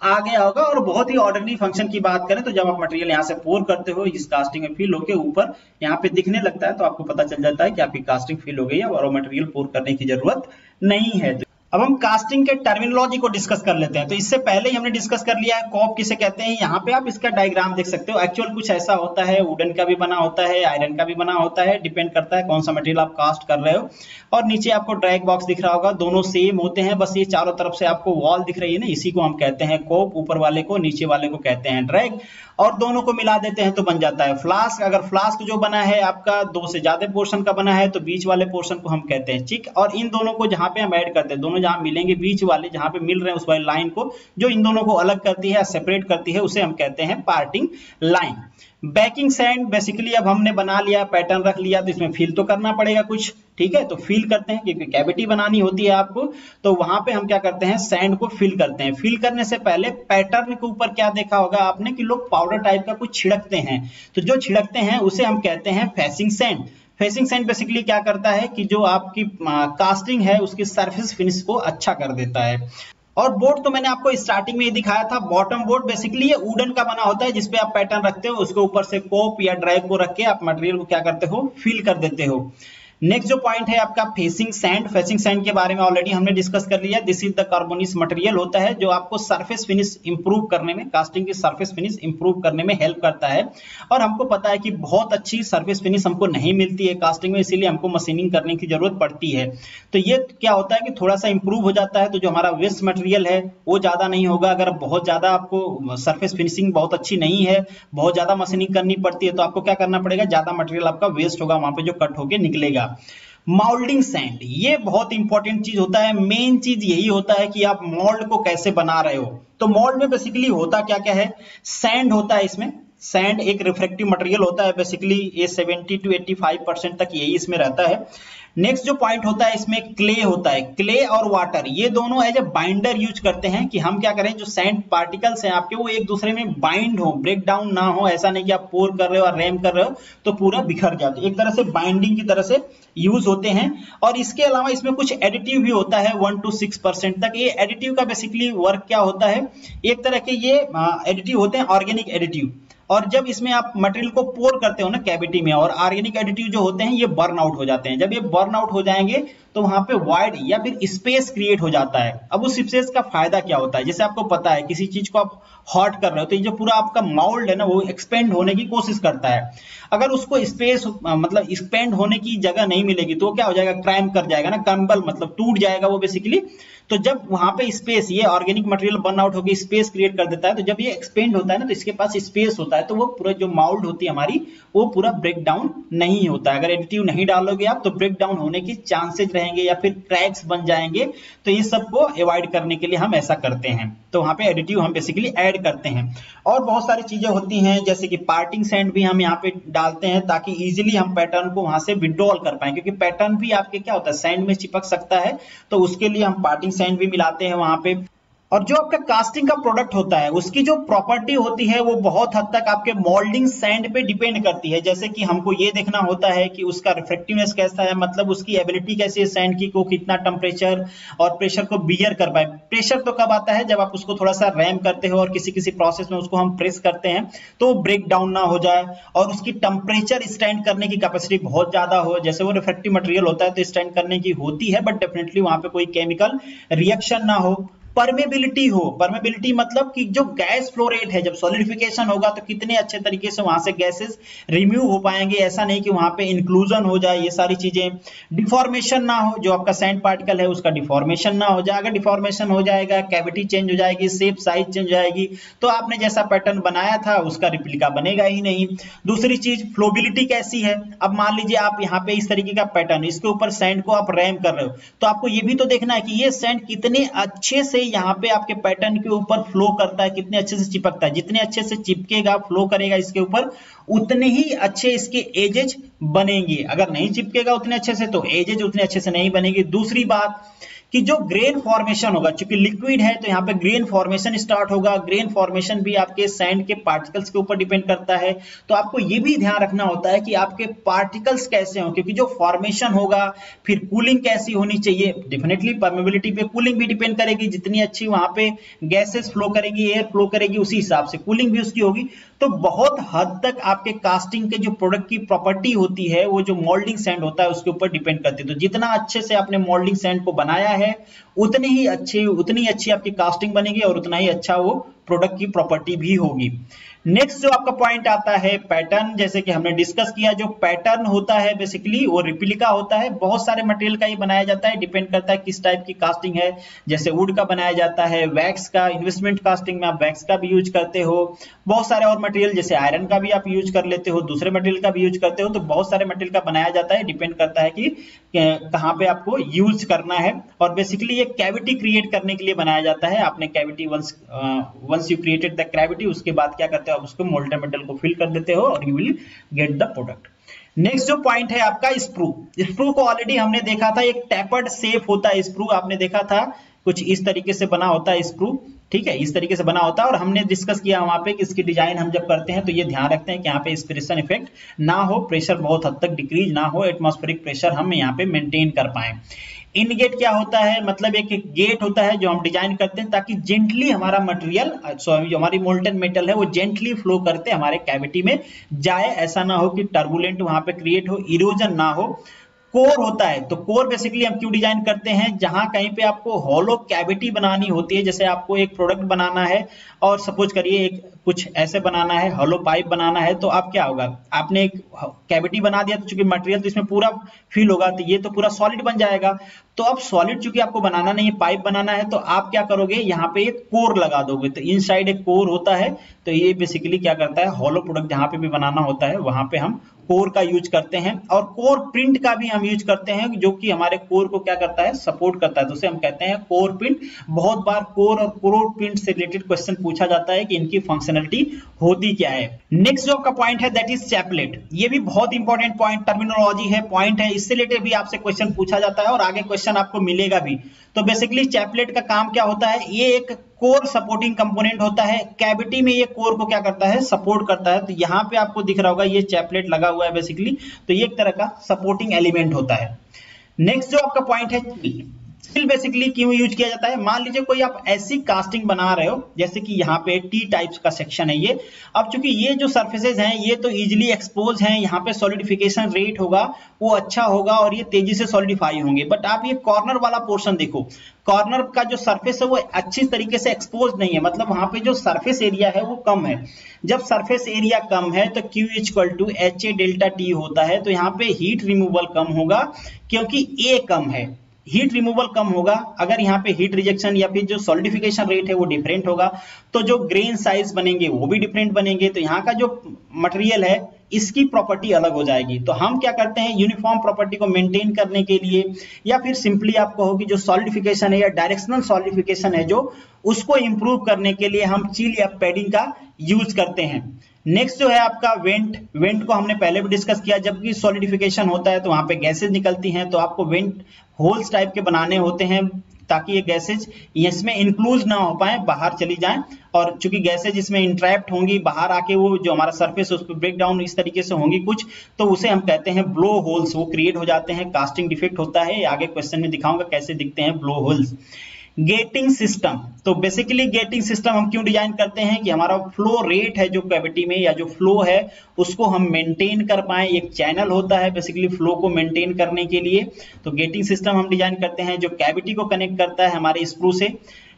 आ गया होगा। और बहुत ही ऑर्डिनरी फंक्शन की बात करें तो जब आप मटेरियल यहाँ से पोर करते हो, इस कास्टिंग में फिल होके ऊपर यहाँ पे दिखने लगता है, तो आपको पता चल जाता है कि आपकी कास्टिंग फिल हो गई है और मटेरियल पोर करने की जरूरत नहीं है। अब हम कास्टिंग के टर्मिनोलॉजी को डिस्कस कर लेते हैं। तो इससे पहले ही हमने डिस्कस कर लिया है कोप किसे कहते हैं। यहाँ पे आप इसका डायग्राम देख सकते हो। एक्चुअल कुछ ऐसा होता है, वुडन का भी बना होता है, आयरन का भी बना होता है, डिपेंड करता है कौन सा मटेरियल आप कास्ट कर रहे हो। और नीचे आपको ड्रैग बॉक्स दिख रहा होगा, दोनों सेम होते हैं, बस ये चारों तरफ से आपको वॉल दिख रही है ना, इसी को हम कहते हैं कोप, ऊपर वाले को, नीचे वाले को कहते हैं ड्रैग। और दोनों को मिला देते हैं तो बन जाता है फ्लास्क। अगर फ्लास्क जो बना है आपका 2 से ज्यादा पोर्शन का बना है तो बीच वाले पोर्शन को हम कहते हैं चिक। और इन दोनों को जहां पे हम ऐड करते हैं, दोनों जहां मिलेंगे, बीच वाले जहां पे मिल रहे हैं उस वाली लाइन को, जो इन दोनों को अलग करती है, सेपरेट करती है, उसे हम कहते हैं parting line. Backing sand basically अब हमने बना लिया, पैटर्न रख लिया, तो इसमें फिल तो करना पड़ेगा कुछ, ठीक है। तो फिल करते हैं क्योंकि कैविटी बनानी होती है आपको, तो वहां पे हम क्या करते हैं, सैंड को फिल करते हैं। फिल करने से पहले पैटर्न के ऊपर क्या देखा होगा आपने कि लोग पाउडर टाइप का कुछ छिड़कते हैं, तो जो छिड़कते हैं उसे हम कहते हैं facing sand. Facing sand basically क्या करता है कि जो आपकी कास्टिंग है उसकी सरफेस फिनिश को अच्छा कर देता है। और बोर्ड तो मैंने आपको स्टार्टिंग में ही दिखाया था, बॉटम बोर्ड बेसिकली ये वुडन का बना होता है जिसपे आप पैटर्न रखते हो, उसके ऊपर से कोप या ड्राइव को रख के आप मटेरियल को क्या करते हो, फिल कर देते हो। नेक्स्ट जो पॉइंट है आपका फेसिंग सैंड। फेसिंग सैंड के बारे में ऑलरेडी हमने डिस्कस कर लिया। दिस इज द कार्बोनिस मटेरियल होता है जो आपको सरफेस फिनिश इंप्रूव करने में, कास्टिंग की सरफेस फिनिश इंप्रूव करने में हेल्प करता है। और हमको पता है कि बहुत अच्छी सरफेस फिनिश हमको नहीं मिलती है कास्टिंग में, इसीलिए हमको मशीनिंग करने की जरूरत पड़ती है। तो ये क्या होता है कि थोड़ा सा इंप्रूव हो जाता है, तो जो हमारा वेस्ट मटेरियल है वो ज्यादा नहीं होगा। अगर बहुत ज्यादा आपको सरफेस फिनिशिंग बहुत अच्छी नहीं है, बहुत ज्यादा मशीनिंग करनी पड़ती है, तो आपको क्या करना पड़ेगा, ज्यादा मटेरियल आपका वेस्ट होगा, वहां पे जो कट होके निकलेगा। मोल्डिंग सैंड, ये बहुत इंपॉर्टेंट चीज होता है। मेन चीज यही होता है कि आप मोल्ड को कैसे बना रहे हो। तो मोल्ड में बेसिकली होता क्या क्या है, सैंड होता है इसमें। सैंड एक रिफ्रेक्टिव मटेरियल होता है, बेसिकली ये 70 to 85% तक यही इसमें रहता है। नेक्स्ट जो पॉइंट होता है इसमें क्ले होता है। क्ले और वाटर ये दोनों एज ए बाइंडर यूज करते हैं कि हम क्या करें, जो सैंड पार्टिकल्स हैं आपके वो एक दूसरे में बाइंड हो, ब्रेक डाउन ना हो। ऐसा नहीं कि आप पोर कर रहे हो और रैम कर रहे हो तो पूरा बिखर जाते, एक तरह से बाइंडिंग की तरह से यूज होते हैं। और इसके अलावा इसमें कुछ एडिटिव भी होता है 1 to 6% तक। ये एडिटिव का बेसिकली वर्क क्या होता है, एक तरह के ये एडिटिव होते हैं, ऑर्गेनिक एडिटिव। और जब इसमें आप मटेरियल को पोर करते हो ना कैविटी में, और ऑर्गेनिक एडिटिव जो होते हैं ये बर्न आउट हो जाते हैं। जब ये बर्न आउट हो जाएंगे तो वहां पे वाइड या फिर स्पेस क्रिएट हो जाता है। अब उस स्पेस का फायदा क्या होता है, जैसे आपको पता है किसी चीज को आप हॉट कर रहे हो तो ये जो पूरा आपका माउल्ड है ना वो एक्सपेंड होने की कोशिश करता है। अगर उसको स्पेस मतलब एक्सपेंड होने की जगह नहीं मिलेगी तो क्या हो जाएगा, क्रैम्प कर जाएगा ना, क्रम्बल मतलब टूट जाएगा वो बेसिकली। तो जब वहां पे स्पेस, ये ऑर्गेनिक मटेरियल बर्न आउट होकर स्पेस क्रिएट कर देता है, तो जब ये एक्सपेंड होता है ना तो इसके पास स्पेस होता है, तो वो पूरा जो माउल्ड होती है हमारी वो पूरा ब्रेक डाउन नहीं होता है। अगर एडिटिव नहीं डालोगे आप तो ब्रेक डाउन होने के चांसेस रहेंगे या फिर क्रैक्स बन जाएंगे। तो ये सबको अवॉइड करने के लिए हम ऐसा करते हैं, तो वहां पे एडिटिव हम बेसिकली ऐड करते हैं। और बहुत सारी चीजें होती हैं जैसे कि पार्टिंग सैंड भी हम यहाँ पे डालते हैं ताकि इजीली हम पैटर्न को वहां से विड्रॉल कर पाए, क्योंकि पैटर्न भी आपके क्या होता है सैंड में चिपक सकता है, तो उसके लिए हम पार्टिंग सैंड भी मिलाते हैं वहां पे। और जो आपका कास्टिंग का प्रोडक्ट होता है उसकी जो प्रॉपर्टी होती है वो बहुत हद तक आपके मोल्डिंग सैंड पे डिपेंड करती है। जैसे कि हमको ये देखना होता है कि उसका रिफ्रेक्टिवनेस कैसा है, मतलब उसकी एबिलिटी कैसी है सैंड की, को कितना टेम्परेचर और प्रेशर को बियर कर पाए। प्रेशर तो कब आता है, जब आप उसको थोड़ा सा रैम करते हो और किसी किसी प्रोसेस में उसको हम प्रेस करते हैं तो ब्रेक डाउन ना हो जाए। और उसकी टेम्परेचर स्टैंड करने की कैपेसिटी बहुत ज्यादा हो, जैसे वो रिफ्रेक्टिव मटेरियल होता है तो स्टैंड करने की होती है, बट डेफिनेटली वहां पे कोई केमिकल रिएक्शन ना हो। परमेबिलिटी हो, परमेबिलिटी मतलब कि जो गैस फ्लो रेट है, जब सॉलिडिफिकेशन होगा तो कितने अच्छे तरीके से वहां से गैसेस रिमूव हो पाएंगे, ऐसा नहीं कि वहां पे इंक्लूजन हो जाए, ये सारी चीजें। डिफॉर्मेशन ना हो, जो आपका सैंड पार्टिकल है उसका डिफॉर्मेशन ना हो जाए। अगर डिफॉर्मेशन हो जाएगा, कैविटी चेंज हो जाएगी, शेप साइज चेंज हो जाएगी, तो आपने जैसा पैटर्न बनाया था उसका रिप्लिका बनेगा ही नहीं। दूसरी चीज फ्लोबिलिटी कैसी है। अब मान लीजिए आप यहाँ पे इस तरीके का पैटर्न, इसके ऊपर सैंड को आप रैम कर रहे हो, तो आपको ये भी तो देखना है कि ये सैंड कितने अच्छे से यहाँ पे आपके पैटर्न के ऊपर फ्लो करता है, कितने अच्छे से चिपकता है। जितने अच्छे से चिपकेगा, फ्लो करेगा इसके ऊपर, उतने ही अच्छे इसके एजेज बनेंगे। अगर नहीं चिपकेगा उतने अच्छे से तो एजेज उतने अच्छे से नहीं बनेगी। दूसरी बात कि जो ग्रेन फॉर्मेशन होगा, क्योंकि लिक्विड है तो यहाँ पे ग्रेन फॉर्मेशन स्टार्ट होगा। ग्रेन फॉर्मेशन भी आपके सैंड के पार्टिकल्स के ऊपर डिपेंड करता है, तो आपको ये भी ध्यान रखना होता है कि आपके पार्टिकल्स कैसे हो, क्योंकि जो फॉर्मेशन होगा फिर कूलिंग कैसी होनी चाहिए। डेफिनेटली परमेबिलिटी पे कूलिंग भी डिपेंड करेगी, जितनी अच्छी वहां पे गैसेस फ्लो करेगी, एयर फ्लो करेगी, उसी हिसाब से कूलिंग भी उसकी होगी। तो बहुत हद तक आपके कास्टिंग के जो प्रोडक्ट की प्रॉपर्टी होती है वो जो मोल्डिंग सैंड होता है उसके ऊपर डिपेंड करती है। तो जितना अच्छे से आपने मोल्डिंग सैंड को बनाया है उतनी ही अच्छी आपकी कास्टिंग बनेगी और उतना ही अच्छा वो प्रोडक्ट की प्रॉपर्टी भी होगी। नेक्स्ट जो आपका पॉइंट आता है पैटर्न, जैसे कि हमने डिस्कस किया, जो पैटर्न होता है बेसिकली वो रिप्लिका होता है। बहुत सारे मटेरियल का ये बनाया जाता है, डिपेंड करता है किस टाइप की कास्टिंग है। जैसे वुड का बनाया जाता है, वैक्स का, इन्वेस्टमेंट कास्टिंग में आप वैक्स का भी यूज करते हो। बहुत सारे और मटेरियल जैसे आयरन का भी आप यूज कर लेते हो, दूसरे मटेरियल का भी यूज करते हो। तो बहुत सारे मटेरियल का बनाया जाता है, डिपेंड करता है कि कहाँ पे आपको यूज करना है। और बेसिकली ये कैविटी क्रिएट करने के लिए बनाया जाता है। आपने cavity once you created the cavity, उसके बाद क्या करते हो आप उसको मोल्टेन मेटल को फिल कर देते हो और you will get the product. Next जो पॉइंट है आपका स्प्रू। स्प्रू को ऑलरेडी हमने देखा था, एक टैपर्ड शेप होता है स्प्रू, आपने देखा था कुछ इस तरीके से बना होता है स्क्रू, ठीक है, इस तरीके से बना होता है। और हमने डिस्कस किया वहां पे कि इसकी डिजाइन हम जब करते हैं तो ये ध्यान रखते हैं कि यहाँ पे एस्पिरेशन इफेक्ट ना हो, प्रेशर बहुत हद तक डिक्रीज ना हो, एटमॉस्फेरिक प्रेशर हम यहाँ पे मेंटेन कर पाए। इन गेट क्या होता है, मतलब एक गेट होता है जो हम डिजाइन करते हैं ताकि जेंटली हमारा मटेरियल, जो हमारी मोल्टन मेटल है वो जेंटली फ्लो करते हमारे कैविटी में जाए, ऐसा ना हो कि टर्बुलेंट वहां पे क्रिएट हो, इरोजन ना हो। कोर होता है, तो कोर बेसिकली हम क्यों डिजाइन करते हैं, जहां कहीं पे आपको हॉलो कैविटी बनानी होती है, जैसे आपको एक प्रोडक्ट बनाना है और सपोज करिए एक कुछ ऐसे बनाना है, हॉलो पाइप बनाना है, तो आप क्या होगा, आपने एक कैविटी बना दिया तो चूंकि मटेरियल तो इसमें पूरा फिल होगा तो ये तो पूरा सॉलिड बन जाएगा। तो अब सॉलिड चूंकि आपको बनाना नहीं है, पाइप बनाना है, तो आप क्या करोगे, यहाँ पे एक कोर लगा दोगे। तो इनसाइड एक कोर होता है, तो ये बेसिकली क्या करता है, हॉलो प्रोडक्ट जहां पे भी बनाना होता है वहां पे हम कोर का यूज करते हैं। और कोर प्रिंट का भी हम यूज करते हैं जो कि हमारे कोर को क्या करता है, सपोर्ट करता है, तो उसे हम कहते हैं कोर प्रिंट। बहुत बार कोर और कोर प्रिंट से रिलेटेड क्वेश्चन पूछा जाता है कि इनकी फंक्शनलिटी होती क्या है। नेक्स्ट जो आपका पॉइंट है दैट इज चैपलेट, ये भी बहुत इंपॉर्टेंट पॉइंट, टर्मिनोलॉजी है, पॉइंट है, इससे रिलेटेड भी आपसे क्वेश्चन पूछा जाता है और आगे क्वेश्चन आपको मिलेगा भी। तो बेसिकली चैपलेट का काम क्या होता है, ये एक कोर सपोर्टिंग कंपोनेंट होता है, कैविटी में ये कोर को क्या करता है, सपोर्ट करता है। तो यहाँ पे आपको दिख रहा होगा ये चैपलेट लगा हुआ है बेसिकली, तो ये एक तरह का सपोर्टिंग एलिमेंट होता है। नेक्स्ट जो आपका पॉइंट है स्टील, बेसिकली क्यों यूज किया जाता है, मान लीजिए कोई आप ऐसी कास्टिंग बना रहे हो जैसे कि यहाँ पे टी टाइप्स का सेक्शन है ये। अब चूंकि ये जो सरफेसेज हैं ये तो इजीली एक्सपोज हैं, यहाँ पे सॉलिडिफिकेशन रेट होगा वो अच्छा होगा और ये तेजी से सॉलिडिफाई होंगे। बट आप ये कॉर्नर वाला पोर्शन देखो, कॉर्नर का जो सरफेस है वो अच्छी तरीके से एक्सपोज नहीं है, मतलब वहां पे जो सरफेस एरिया है वो कम है। जब सरफेस एरिया कम है तो Q = HA डेल्टा T होता है, तो यहाँ पे हीट रिमूवल कम होगा क्योंकि A कम है, हीट रिमूवल कम होगा। अगर यहाँ पे हीट रिजेक्शन या फिर जो सॉलिडिफिकेशन रेट है वो डिफरेंट होगा तो जो ग्रेन साइज बनेंगे वो भी डिफरेंट बनेंगे, तो यहाँ का जो मटेरियल है इसकी प्रॉपर्टी अलग हो जाएगी। तो हम क्या करते हैं, यूनिफॉर्म प्रॉपर्टी को मेंटेन करने के लिए या फिर सिंपली आप कहो कि जो सॉलिडिफिकेशन है या डायरेक्शनल सॉलिडिफिकेशन है जो उसको इंप्रूव करने के लिए हम चील या पैडिंग का यूज करते हैं। नेक्स्ट जो है आपका वेंट, वेंट को हमने पहले भी डिस्कस किया, जबकि सॉलिडिफिकेशन होता है तो वहां पे गैसेज निकलती हैं, तो आपको वेंट होल्स टाइप के बनाने होते हैं ताकि ये गैसेज इसमें इंक्लूज ना हो पाए, बाहर चली जाएं। और चूंकि गैसेज इसमें इंट्रैप्ट होंगी, बाहर आके वो जो हमारा सरफेस उस पर ब्रेक डाउन इस तरीके से होंगी कुछ, तो उसे हम कहते हैं ब्लो होल्स, वो क्रिएट हो जाते हैं, कास्टिंग डिफेक्ट होता है। आगे क्वेश्चन में दिखाऊंगा कैसे दिखते हैं ब्लो होल्स। गेटिंग सिस्टम, तो बेसिकली गेटिंग सिस्टम हम क्यों डिजाइन करते हैं कि हमारा फ्लो रेट है जो कैविटी में या जो फ्लो है उसको हम मेंटेन कर पाए। एक चैनल होता है बेसिकली फ्लो को मेंटेन करने के लिए, तो गेटिंग सिस्टम हम डिजाइन करते हैं जो कैविटी को कनेक्ट करता है हमारे स्क्रू से।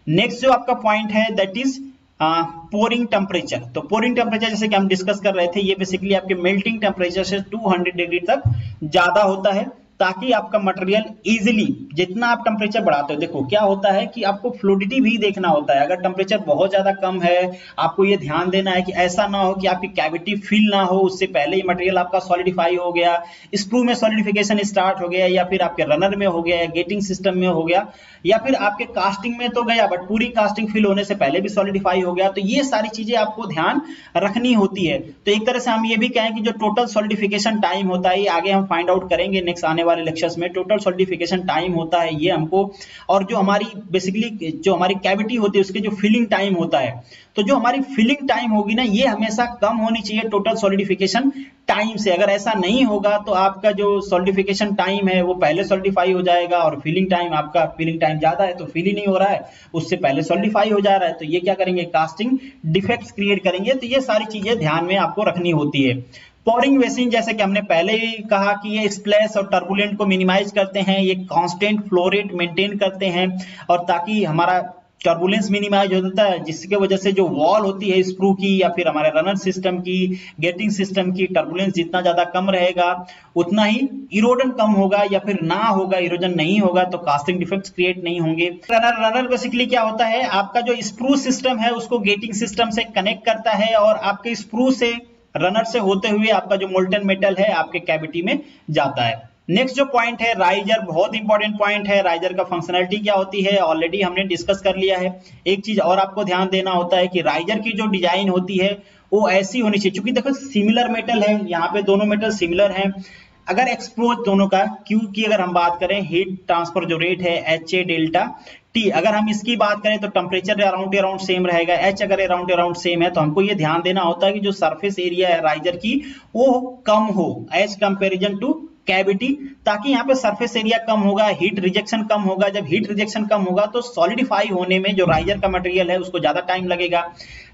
नेक्स्ट जो आपका पॉइंट है दैट इज पोरिंग टेम्परेचर, तो पोरिंग टेम्परेचर जैसे कि हम डिस्कस कर रहे थे, ये बेसिकली आपके मेल्टिंग टेम्परेचर से 200 डिग्री तक ज्यादा होता है ताकि आपका मटेरियल इजीली, जितना आप टेम्परेचर बढ़ाते हो, देखो क्या होता है कि आपको फ्लूइडिटी भी देखना होता है। अगर टेम्परेचर बहुत ज्यादा कम है, आपको ये ध्यान देना है कि ऐसा ना हो कि आपकी कैविटी फिल ना हो, उससे पहले ही मटेरियल आपका सॉलिडिफाई हो गया, स्क्रू में सॉलिडिफिकेशन स्टार्ट हो गया, या फिर आपके रनर में हो गया, या गेटिंग सिस्टम में हो गया, या फिर आपके कास्टिंग में तो गया बट पूरी कास्टिंग फिल होने से पहले भी सॉलिडिफाई हो गया। तो ये सारी चीजें आपको ध्यान रखनी होती है। तो एक तरह से हम ये भी कहें कि जो टोटल सॉलिडिफिकेशन टाइम होता है, ये आगे हम फाइंड आउट करेंगे नेक्स्ट आने वाले लेक्चर्स में, टोटल सॉलिडिफिकेशन टाइम होता है ये हमको, और जो हमारी बेसिकली जो हमारी कैविटी होती है उसके जो फिलिंग टाइम होता है, तो जो हमारी फिलिंग टाइम होगी ना ये हमेशा कम होनी चाहिए टोटल सॉलिडिफिकेशन टाइम से। अगर ऐसा नहीं होगा तो आपका जो सॉलिडिफिकेशन टाइम है वो पहले सॉलिडिफाई हो जाएगा, और फिलिंग टाइम, आपका फिलिंग टाइम ज्यादा है तो फिल ही नहीं हो रहा है, उससे पहले सॉलिडिफाई हो जा रहा है, तो ये क्या करेंगे, कास्टिंग डिफेक्ट्स क्रिएट करेंगे। तो ये सारी चीजें ध्यान में आपको रखनी होती है। पोरिंग वेसिंग, जैसे कि हमने पहले ही कहा कि ये स्प्लैश और टर्बुलेंट को मिनिमाइज करते हैं, ये कांस्टेंट फ्लो रेट मेंटेन करते हैं, और ताकि हमारा टर्बुलेंस मिनिमाइज हो जाता है, जिसके वजह से जो वॉल होती है स्क्रू की या फिर हमारे रनर सिस्टम की, गेटिंग सिस्टम की, टर्बुलेंस जितना ज्यादा कम रहेगा उतना ही इरोजन कम होगा, या फिर ना होगा, इरोजन नहीं होगा तो कास्टिंग डिफेक्ट्स क्रिएट नहीं होंगे। रनर बेसिकली क्या होता है, आपका जो स्क्रू सिस्टम है उसको गेटिंग सिस्टम से कनेक्ट करता है, और आपके स्क्रू से, रनर से होते हुए आपका जो मोल्टन मेटल है आपके कैविटी में जाता है। नेक्स्ट जो पॉइंट है राइजर, बहुत इंपॉर्टेंट पॉइंट है। राइजर का फंक्शनलिटी क्या होती है ऑलरेडी हमने डिस्कस कर लिया है। एक चीज और आपको ध्यान देना होता है कि राइजर की जो डिजाइन होती है वो ऐसी होनी चाहिए, क्योंकि देखो सिमिलर मेटल है, यहाँ पे दोनों मेटल सिमिलर हैं, अगर एक्सपोज दोनों का, क्यू की अगर हम बात करें, हीट ट्रांसफर जो रेट है HA डेल्टा टी अगर हम इसकी बात करें तो टेम्परेचर अराउंड सेम रहेगा। एच अगर अराउंड सेम है तो हमको ये ध्यान देना होता है कि जो सरफेस एरिया है राइजर की वो कम हो एज कंपेरिजन टू कैविटी, ताकि यहाँ पे सरफेस एरिया कम होगा, हीट रिजेक्शन कम होगा। जब हीट रिजेक्शन कम होगा तो सॉलिडिफाई होने में जो राइजर का मटेरियल है उसको ज्यादा टाइम लगेगा।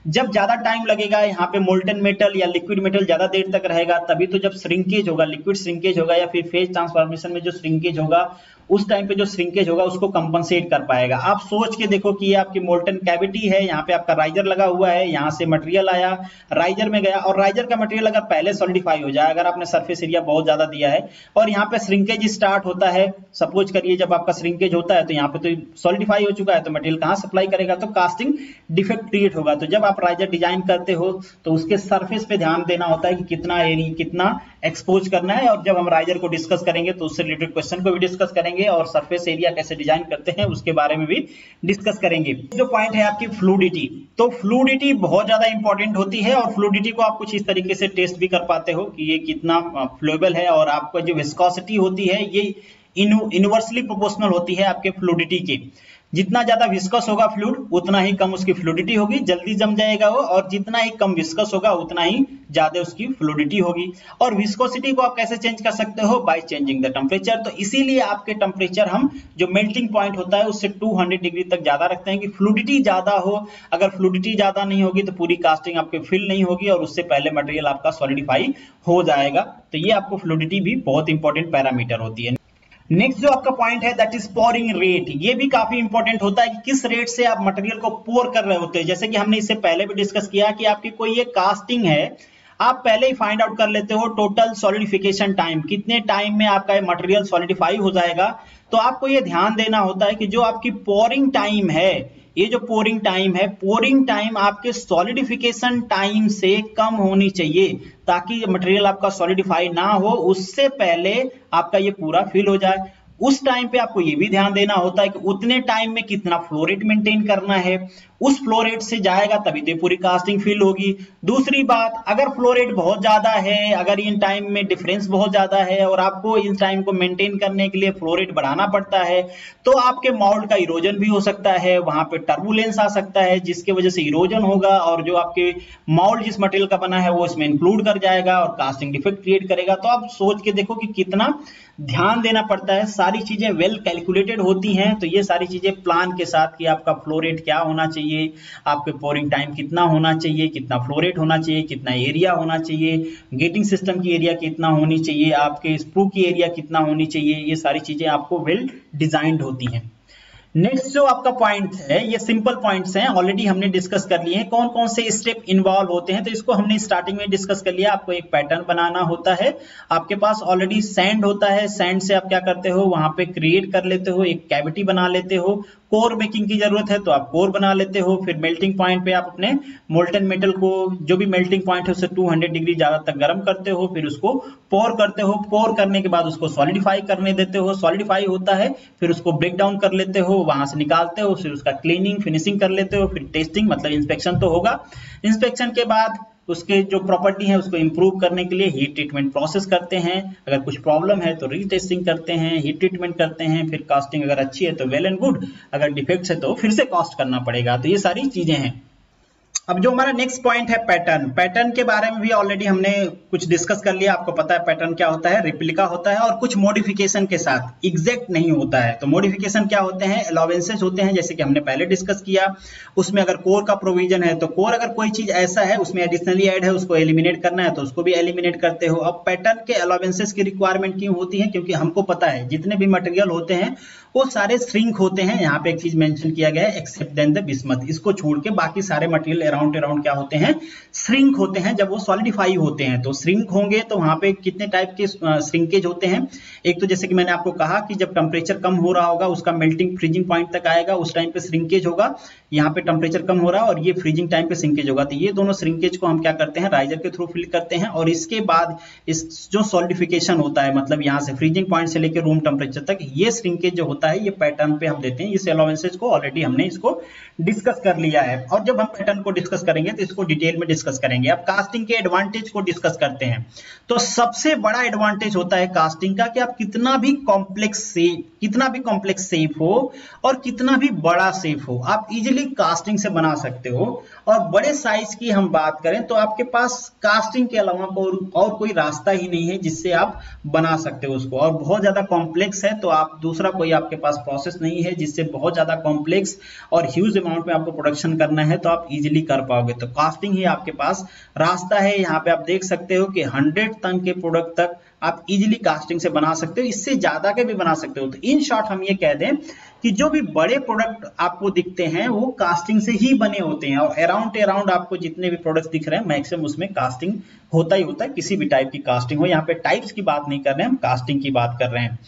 जब ज्यादा टाइम लगेगा यहाँ पे मोल्टन मेटल या लिक्विड मेटल ज्यादा देर तक रहेगा, तभी तो जब श्रिंकेज होगा, लिक्विड श्रिंकेज होगा या फिर फेज ट्रांसफॉर्मेशन में जो श्रिंकेज होगा उस टाइम पे जो श्रिंकेज होगा उसको कंपनसेट कर पाएगा। आप सोच के देखो कि ये आपकी मोल्टन कैविटी है, यहाँ पे आपका राइजर लगा हुआ है, यहाँ से मटेरियल आया, राइजर में गया, और राइजर का मटेरियल अगर पहले सॉलिडिफाई हो जाए, अगर आपने सरफेस एरिया बहुत ज्यादा दिया है और यहाँ पे श्रिंकेज स्टार्ट होता है, सपोज करिए जब आपका श्रिंकेज होता है तो यहाँ पे तो सॉलिडिफाई हो चुका है, तो मटेरियल कहाँ सप्लाई करेगा, तो कास्टिंग डिफेक्ट क्रिएट होगा। तो जब आप राइजर डिजाइन करते हो तो उसके सरफेस पे ध्यान देना होता है कि कितना एरिया कितना एक्सपोज करना है, और जब हम राइजर को डिस्कस करेंगे तो उससे रिलेटेड क्वेश्चन को भी डिस्कस करेंगे और सरफेस एरिया कैसे डिजाइन करते हैं उसके बारे में भी डिस्कस करेंगे। जो पॉइंट है आपकी फ्लूइडिटी, तो फ्लूइडिटी बहुत ज्यादा इंपॉर्टेंट होती है और फ्लूइडिटी को आप कुछ इस तरीके से टेस्ट भी कर पाते हो कि ये कितना फ्लूएबल है, और आपका जो विस्कोसिटी होती है ये इनवर्सली प्रोपोर्शनल होती है आपके फ्लूइडिटी के। जितना ज्यादा विस्कस होगा फ्लूइड उतना ही कम उसकी फ्लूइडिटी होगी, जल्दी जम जाएगा वो, और जितना ही कम विस्कस होगा उतना ही ज्यादा उसकी फ्लूइडिटी होगी। और विस्कोसिटी को आप कैसे चेंज कर सकते हो, बाय चेंजिंग द टेम्परेचर। तो इसीलिए आपके टेम्परेचर हम जो मेल्टिंग पॉइंट होता है उससे 200 डिग्री तक ज्यादा रखते हैं कि फ्लूइडिटी ज्यादा हो। अगर फ्लूइडिटी ज्यादा नहीं होगी तो पूरी कास्टिंग आपके फिल नहीं होगी और उससे पहले मटेरियल आपका सॉलिडिफाई हो जाएगा। तो ये आपको फ्लूइडिटी भी बहुत इंपॉर्टेंट पैरामीटर होती है। नेक्स्ट जो आपका पॉइंट है दैट इज पोरिंग रेट, ये भी काफी इंपॉर्टेंट होता है कि किस रेट से आप मटेरियल को पोर कर रहे होते हैं। जैसे कि हमने इससे पहले भी डिस्कस किया कि आपकी कोई ये कास्टिंग है, आप पहले ही फाइंड आउट कर लेते हो टोटल सॉलिडिफिकेशन टाइम, कितने टाइम में आपका मटेरियल सॉलिडिफाई हो जाएगा। तो आपको ये ध्यान देना होता है कि जो आपकी पोरिंग टाइम है, ये जो पोरिंग टाइम है, पोरिंग टाइम आपके सॉलिडिफिकेशन टाइम से कम होनी चाहिए, ताकि मटेरियल आपका सॉलिडिफाई ना हो, उससे पहले आपका ये पूरा फिल हो जाए। उस टाइम पे आपको ये भी ध्यान देना होता है कि उतने टाइम में कितना फ्लो रेट मेंटेन करना है, उस फ्लो रेट से जाएगा तभी तो पूरी कास्टिंग फिल होगी। दूसरी बात, अगर फ्लो रेट बहुत ज्यादा है, अगर इन टाइम में डिफरेंस बहुत ज्यादा है और आपको इन टाइम को मेंटेन करने के लिए फ्लो रेट बढ़ाना पड़ता है, तो आपके मोल्ड का इरोजन भी हो सकता है, वहां पे टर्बुलेंस आ सकता है जिसकी वजह से इरोजन होगा और जो आपके मोल्ड जिस मटेरियल का बना है वो इसमें इंक्लूड कर जाएगा और कास्टिंग डिफेक्ट क्रिएट करेगा। तो आप सोच के देखो कि कितना ध्यान देना पड़ता है, सारी चीजें वेल कैलकुलेटेड होती हैं। तो ये सारी चीजें प्लान के साथ कि आपका फ्लो रेट क्या होना चाहिए, आपके पोरिंग टाइम कितना होना चाहिए, कितना फ्लो रेट होना चाहिए, कितना एरिया होना चाहिए, गेटिंग सिस्टम की एरिया कितना होनी चाहिए, आपके स्प्रू की एरिया कितना होनी चाहिए, ये सारी चीजें आपको वेल डिजाइंड होती हैं। नेक्स्ट जो आपका पॉइंट है, ये सिंपल पॉइंट्स हैं, ऑलरेडी हमने डिस्कस कर लिए हैं कौन कौन से स्टेप इन्वॉल्व होते हैं। तो इसको हमने स्टार्टिंग में डिस्कस कर लिया। आपको एक पैटर्न बनाना होता है, आपके पास ऑलरेडी सैंड होता है, सैंड से आप क्या करते हो, वहां पे क्रिएट कर लेते हो, एक कैविटी बना लेते हो। कोर मेकिंग की जरूरत है तो आप कोर बना लेते हो। फिर मेल्टिंग पॉइंट पे आप अपने मोल्टन मेटल को, जो भी मेल्टिंग पॉइंट है उसे 200 डिग्री ज्यादा तक गर्म करते हो, फिर उसको पोर करते हो। पोर करने के बाद उसको सॉलिडिफाई करने देते हो, सॉलिडिफाई होता है फिर उसको ब्रेक डाउन कर लेते हो, वहां से निकालते हो, फिर उसका क्लीनिंग फिनिशिंग कर लेते हो, फिर टेस्टिंग मतलब इंस्पेक्शन तो होगा। इंस्पेक्शन के बाद उसके जो प्रॉपर्टी है उसको इंप्रूव करने के लिए हीट ट्रीटमेंट प्रोसेस करते हैं, अगर कुछ प्रॉब्लम है तो रीटेस्टिंग करते हैं, हीट ट्रीटमेंट करते हैं, फिर कास्टिंग अगर अच्छी है तो वेल एंड गुड, अगर डिफेक्ट्स है तो फिर से कास्ट करना पड़ेगा। तो ये सारी चीजें हैं। अब जो हमारा नेक्स्ट पॉइंट है पैटर्न, पैटर्न के बारे में भी ऑलरेडी हमने कुछ डिस्कस कर लिया। आपको पता है पैटर्न क्या होता है, रिप्लिका होता है और कुछ मॉडिफिकेशन के साथ, एग्जैक्ट नहीं होता है। तो मॉडिफिकेशन क्या होते हैं, अलाउंसेस होते हैं, जैसे कि हमने पहले डिस्कस किया। उसमें अगर कोर का प्रोविजन है तो कोर, अगर कोई चीज ऐसा है उसमें एडिशनली ऐड है उसको एलिमिनेट करना है तो उसको भी एलिमिनेट करते हो। अब पैटर्न के अलाउंसेस की रिक्वायरमेंट क्यों होती है, क्योंकि हमको पता है जितने भी मटेरियल होते हैं वो सारे श्रिंक होते हैं। यहाँ पे एक चीज मेंशन किया गया है, एक्सेप्ट देन द बिस्मथ, इसको छोड़ के बाकी सारे मटेरियल अराउंड क्या होते हैं, श्रिंक होते हैं। जब वो सॉलिडिफाई होते हैं तो श्रिंक होंगे, तो वहां पे कितने टाइप के श्रिंकेज होते हैं। एक तो जैसे कि मैंने आपको कहा कि जब टेम्परेचर कम हो रहा होगा, उसका मेल्टिंग फ्रीजिंग पॉइंट तक आएगा, उस टाइम पे श्रिंकेज होगा। यहाँ पे टेम्परेचर कम हो रहा है और ये फ्रीजिंग टाइम पे श्रिंकेज होगा। तो ये दोनों श्रिंकेज को हम क्या करते हैं, राइजर के थ्रू फिल करते हैं। और इसके बाद इस जो सॉलिडिफिकेशन होता है, मतलब यहाँ से फ्रीजिंग पॉइंट से लेकर रूम टेम्परेचर तक, ये श्रिंकेज जो होता है ये पैटर्न पे हम देते हैं। इस अलाउंसेस को ऑलरेडी हमने इसको डिस्कस कर लिया है। और जब हम पैटर्न को डिस्कस करेंगे तो इसको डिटेल में डिस्कस करेंगे। अब कास्टिंग के एडवांटेज को डिस्कस करते हैं। तो सबसे बड़ा एडवांटेज होता है कास्टिंग का कि आप कितना भी कॉम्प्लेक्स शेप हो और कितना भी बड़ा शेप हो, आप इजीली कास्टिंग से बना सकते हो। और बड़े साइज की हम बात करें तो आपके पास कास्टिंग के अलावा और कोई रास्ता ही नहीं है जिससे आप बना सकते हो उसको। और बहुत ज्यादा कॉम्प्लेक्स है तो आप दूसरा कोई आपके पास प्रोसेस नहीं है जिससे बहुत ज्यादा कॉम्प्लेक्स और ह्यूज अमाउंट में आपको प्रोडक्शन करना है तो आप इजीली कर पाओगे। तो कास्टिंग ही आपके पास रास्ता है। यहाँ पे आप देख सकते हो कि 100 टन के प्रोडक्ट तक आप इजीली कास्टिंग से बना सकते हो, इससे ज्यादा के भी बना सकते हो। तो इन शॉर्ट हम ये कह दें कि जो भी बड़े प्रोडक्ट आपको दिखते हैं वो कास्टिंग से ही बने होते हैं। और अराउंड आपको जितने भी प्रोडक्ट्स दिख रहे हैं मैक्सिमम उसमें कास्टिंग होता ही होता है, किसी भी टाइप की कास्टिंग हो। यहाँ पे टाइप्स की बात नहीं कर रहे हैं, हम कास्टिंग की बात कर रहे हैं।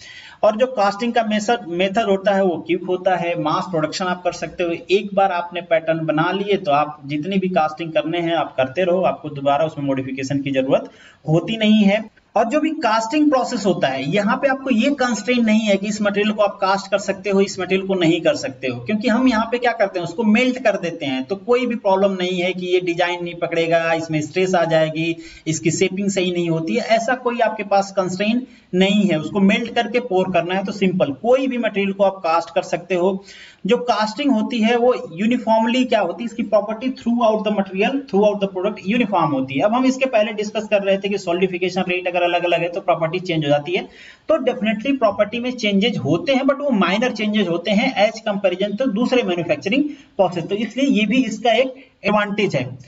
और जो कास्टिंग का मेथड होता है वो क्विक होता है, मास प्रोडक्शन आप कर सकते हो। एक बार आपने पैटर्न बना लिए तो आप जितनी भी कास्टिंग करने हैं आप करते रहो, आपको दोबारा उसमें मॉडिफिकेशन की जरूरत होती नहीं है। और जो भी कास्टिंग प्रोसेस होता है यहाँ पे आपको ये कंस्ट्रेंट नहीं है कि इस मटेरियल को आप कास्ट कर सकते हो, इस मटेरियल को नहीं कर सकते हो, क्योंकि हम यहाँ पे क्या करते हैं उसको मेल्ट कर देते हैं। तो कोई भी प्रॉब्लम नहीं है कि ये डिजाइन नहीं पकड़ेगा, इसमें स्ट्रेस आ जाएगी, इसकी शेपिंग सही नहीं होती है, ऐसा कोई आपके पास कंस्ट्रेंट नहीं है। उसको मेल्ट करके पोर करना है तो सिंपल कोई भी मटेरियल को आप कास्ट कर सकते हो। जो कास्टिंग होती है वो यूनिफॉर्मली क्या होती है, इसकी property through out the material, through out the product uniform होती है। अब हम इसके पहले डिस्कस कर रहे थे कि सॉलिडिफिकेशन रेट अगर अलग अलग है तो प्रॉपर्टी चेंज हो जाती है। तो डेफिनेटली प्रॉपर्टी में चेंजेस होते हैं बट वो माइनर चेंजेस होते हैं एज कंपैरिजन तो दूसरे मैन्युफैक्चरिंग प्रोसेस। तो इसलिए ये भी इसका एक एडवांटेज है।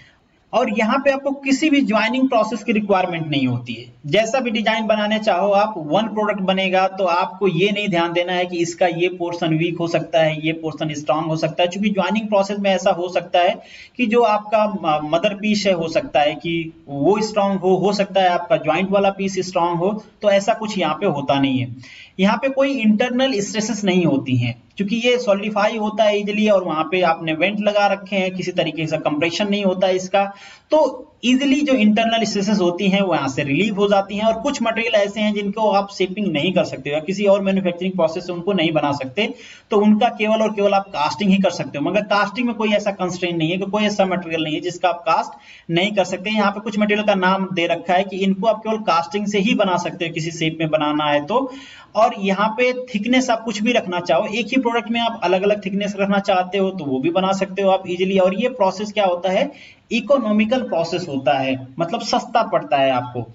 और यहाँ पे आपको किसी भी ज्वाइनिंग प्रोसेस की रिक्वायरमेंट नहीं होती है। जैसा भी डिजाइन बनाने चाहो आप, वन प्रोडक्ट बनेगा तो आपको ये नहीं ध्यान देना है कि इसका ये पोर्शन वीक हो सकता है, ये पोर्शन स्ट्रांग हो सकता है। क्योंकि ज्वाइनिंग प्रोसेस में ऐसा हो सकता है कि जो आपका मदर पीस है हो सकता है कि वो स्ट्रांग हो सकता है आपका ज्वाइंट वाला पीस स्ट्रांग हो। तो ऐसा कुछ यहाँ पे होता नहीं है। यहाँ पे कोई इंटरनल स्ट्रेसेस नहीं होती हैं क्योंकि ये सॉलिडिफाई होता है इजीली और वहां पे आपने वेंट लगा रखे हैं, किसी तरीके से कंप्रेशन नहीं होता है इसका। तो इजीली जो इंटरनल स्ट्रेसेस होती हैं वो यहाँ से रिलीव हो जाती हैं। और कुछ मटेरियल ऐसे हैं जिनको आप शेपिंग नहीं कर सकते या किसी और मैन्युफैक्चरिंग प्रोसेस से उनको नहीं बना सकते, तो उनका केवल और केवल आप कास्टिंग ही कर सकते हो। मगर कास्टिंग में कोई ऐसा कंस्ट्रेंट नहीं है कि कोई ऐसा मटेरियल नहीं है जिसका आप कास्ट नहीं कर सकते। यहाँ पे कुछ मटेरियल का नाम दे रखा है कि इनको आप केवल कास्टिंग से ही बना सकते हो किसी शेप में बनाना है तो। और यहाँ पे थिकनेस आप कुछ भी रखना चाहो, एक ही प्रोडक्ट में आप अलग अलग थिकनेस रखना चाहते हो तो वो भी बना सकते हो आप इजीली। और ये प्रोसेस क्या होता है, इकोनॉमिकल प्रोसेस होता है, मतलब सस्ता पड़ता है आपको।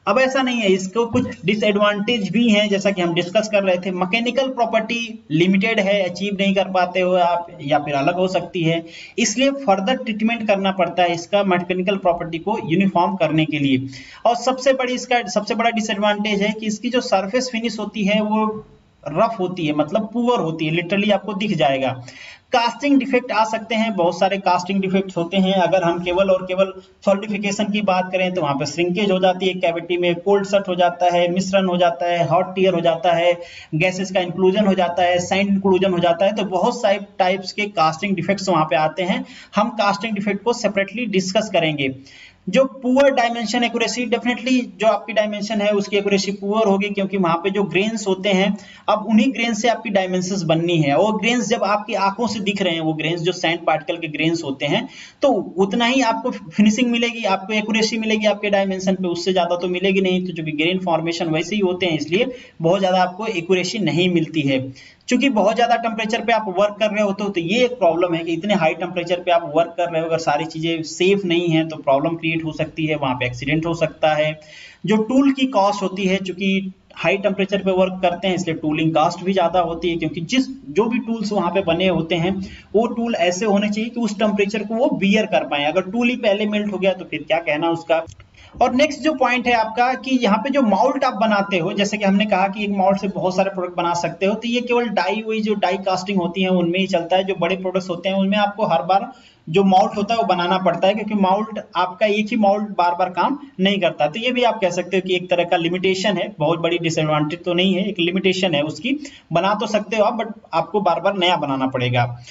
अब ऐसा नहीं है, इसको कुछ डिसएडवांटेज भी हैं जैसा कि हम डिस्कस कर रहे थे। मैकेनिकल प्रॉपर्टी लिमिटेड है, अचीव नहीं कर पाते हो आप या फिर अलग हो सकती है, इसलिए फर्दर ट्रीटमेंट करना पड़ता है इसका मैकेनिकल प्रॉपर्टी को यूनिफॉर्म करने के लिए। और सबसे बड़ा डिसएडवांटेज है कि इसकी जो सरफेस फिनिश होती है वो रफ होती है, मतलब पुअर होती है, लिटरली आपको दिख जाएगा। कास्टिंग डिफेक्ट आ सकते हैं, बहुत सारे कास्टिंग डिफेक्ट होते हैं। अगर हम केवल और केवल सॉलिडिफिकेशन की बात करें तो वहां पे श्रिंकेज हो जाती है कैविटी में, कोल्ड शट हो जाता है, मिश्रण हो जाता है, हॉट टीयर हो जाता है, गैसेस का इंक्लूजन हो जाता है, सैंड इंक्लूजन हो जाता है। तो बहुत सारे टाइप्स के कास्टिंग डिफेक्ट्स वहां पे आते हैं। हम कास्टिंग डिफेक्ट को सेपरेटली डिस्कस करेंगे। जो पुअर डायमेंशन एक्यूरेसी, डेफिनेटली जो आपकी डायमेंशन है उसकी एक्यूरेसी पुअर होगी क्योंकि वहां पे जो ग्रेन्स होते हैं अब उन्हीं ग्रेन्स से आपकी डायमेंशंस बननी है। और ग्रेन्स जब आपकी आंखों से दिख रहे हैं, वो ग्रेन्स जो सैंड पार्टिकल के ग्रेन्स होते हैं, तो उतना ही आपको फिनिशिंग मिलेगी, आपको एक्यूरेसी मिलेगी आपके डायमेंशन पे, उससे ज्यादा तो मिलेगी नहीं। तो जो भी ग्रेन फॉर्मेशन वैसे ही होते हैं, इसलिए बहुत ज्यादा आपको एक्यूरेसी नहीं मिलती है। क्योंकि बहुत ज्यादा टेम्परेचर पे आप वर्क कर रहे होते हो तो ये एक प्रॉब्लम है कि इतने हाई टेम्परेचर पे आप वर्क कर रहे हो, अगर सारी चीजें सेफ नहीं है तो प्रॉब्लम क्रिएट हो सकती है, वहां पे एक्सीडेंट हो सकता है। जो टूल की कॉस्ट होती है, चूंकि हाई टेम्परेचर पे वर्क करते हैं इसलिए टूलिंग कॉस्ट भी ज्यादा होती है, क्योंकि जो भी टूल्स वहां पे बने होते हैं वो टूल ऐसे होने चाहिए कि उस टेम्परेचर को वो बियर कर पाए। अगर टूल ही पहले मेल्ट हो गया तो फिर क्या कहना उसका। और नेक्स्ट जो पॉइंट है आपका कि यहाँ पे जो माउल्ट आप बनाते हो, जैसे कि हमने कहा कि एक माउल्ट से बहुत सारे प्रोडक्ट बना सकते हो, तो ये केवल जो डाई कास्टिंग होती है उनमें ही चलता है। जो बड़े प्रोडक्ट्स होते हैं उनमें आपको हर बार जो माउल्ट होता है वो बनाना पड़ता है, क्योंकि माउल्ट आपका एक ही माउल्ट बार बार काम नहीं करता। तो ये भी आप कह सकते हो कि एक तरह का लिमिटेशन है, बहुत बड़ी डिसएडवांटेज तो नहीं है, एक लिमिटेशन है उसकी। बना तो सकते हो आप, बट आपको बार बार नया बनाना पड़ेगा।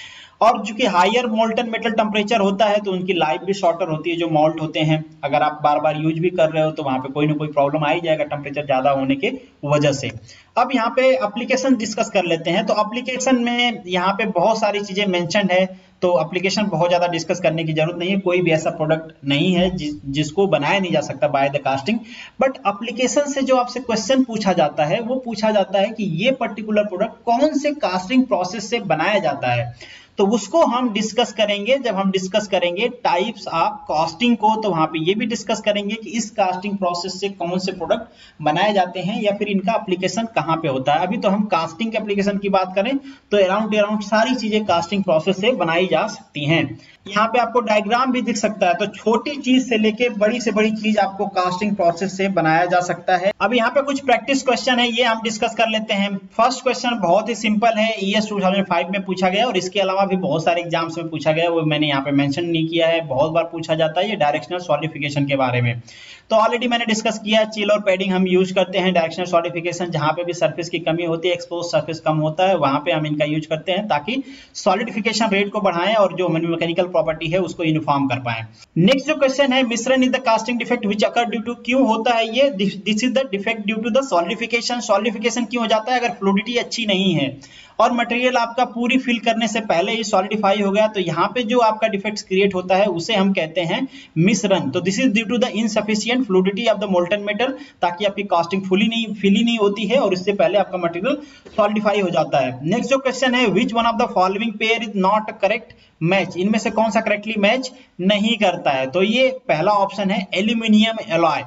और चूंकि हायर मोल्टन मेटल टेम्परेचर होता है तो उनकी लाइफ भी शॉर्टर होती है। जो मॉल्ट होते हैं अगर आप बार बार यूज भी कर रहे हो तो वहां पे कोई ना कोई प्रॉब्लम आ ही जाएगा टेम्परेचर ज्यादा होने के वजह से। अब यहाँ पे एप्लीकेशन डिस्कस कर लेते हैं। तो एप्लीकेशन में यहाँ पे बहुत सारी चीजें मेंशन है, तो एप्लीकेशन बहुत ज्यादा डिस्कस करने की जरूरत नहीं है। कोई भी ऐसा प्रोडक्ट नहीं है जिसको बनाया नहीं जा सकता by the casting. But application से जो आपसे क्वेश्चन पूछा जाता है वो पूछा जाता है कि ये पर्टिकुलर प्रोडक्ट कौन से कास्टिंग प्रोसेस से बनाया जाता है, तो उसको हम डिस्कस करेंगे। जब हम डिस्कस करेंगे टाइप्स ऑफ कास्टिंग को, तो वहां पे ये भी डिस्कस करेंगे कि इस कास्टिंग प्रोसेस से कौन से प्रोडक्ट बनाए जाते हैं या फिर इनका एप्लीकेशन कहां पे होता है। अभी तो हम कास्टिंग के एप्लीकेशन की बात करें तो अराउंड सारी चीजें कास्टिंग प्रोसेस से बनाई जा सकती हैं। यहाँ पे आपको डायग्राम भी दिख सकता है, तो छोटी चीज से लेके बड़ी से बड़ी चीज आपको कास्टिंग प्रोसेस से बनाया जा सकता है। अब यहाँ पे कुछ प्रैक्टिस क्वेश्चन है, ये हम डिस्कस कर लेते हैं। फर्स्ट क्वेश्चन बहुत ही सिंपल है, ES 2005 में पूछा गया और इसके अलावा भी बहुत सारे एग्जाम्स में पूछा गया, वो मैंने यहाँ पे मेंशन नहीं किया है, बहुत बार पूछा जाता है। ये डायरेक्शनल सॉलिडिफिकेशन के बारे में तो ऑलरेडी मैंने डिस्कस किया। चिल और पैडिंग हम यूज करते हैं डायरेक्शनल सॉलिडिफिकेशन, जहां पे भी सरफेस की कमी होती है, एक्सपोज सरफेस कम होता है, वहां पे हम इनका यूज करते हैं ताकि सॉलिडिफिकेशन रेट को बढ़ाएं और जो मैकेनिकल प्रॉपर्टी है उसको यूनिफॉर्म कर पाए। नेक्स्ट जो क्वेश्चन है, misrun is the casting defect which occur due to, क्यों होता है ये, this is the defect due to the solidification. Solidification क्यों हो जाता है, अगर फ्लूइडिटी अच्छी नहीं है और मटेरियल आपका पूरी फिल करने से पहले ही सॉलिडिफाई हो गया, तो यहाँ पे जो आपका डिफेक्ट्स क्रिएट होता है उसे हम कहते हैं मिश्रण। तो this is due to the insufficient fluidity of the molten metal, ताकि आपकी कास्टिंग फिल ही नहीं होती है और इससे पहले आपका मटेरियल सॉलिडिफाई हो जाता है। नेक्स्ट जो क्वेश्चन है, which one of the following pair is not correct match, इनमें से कौन सा करेक्टली मैच नहीं करता है, तो ये पहला ऑप्शन है एल्यूमिनियम एलॉय।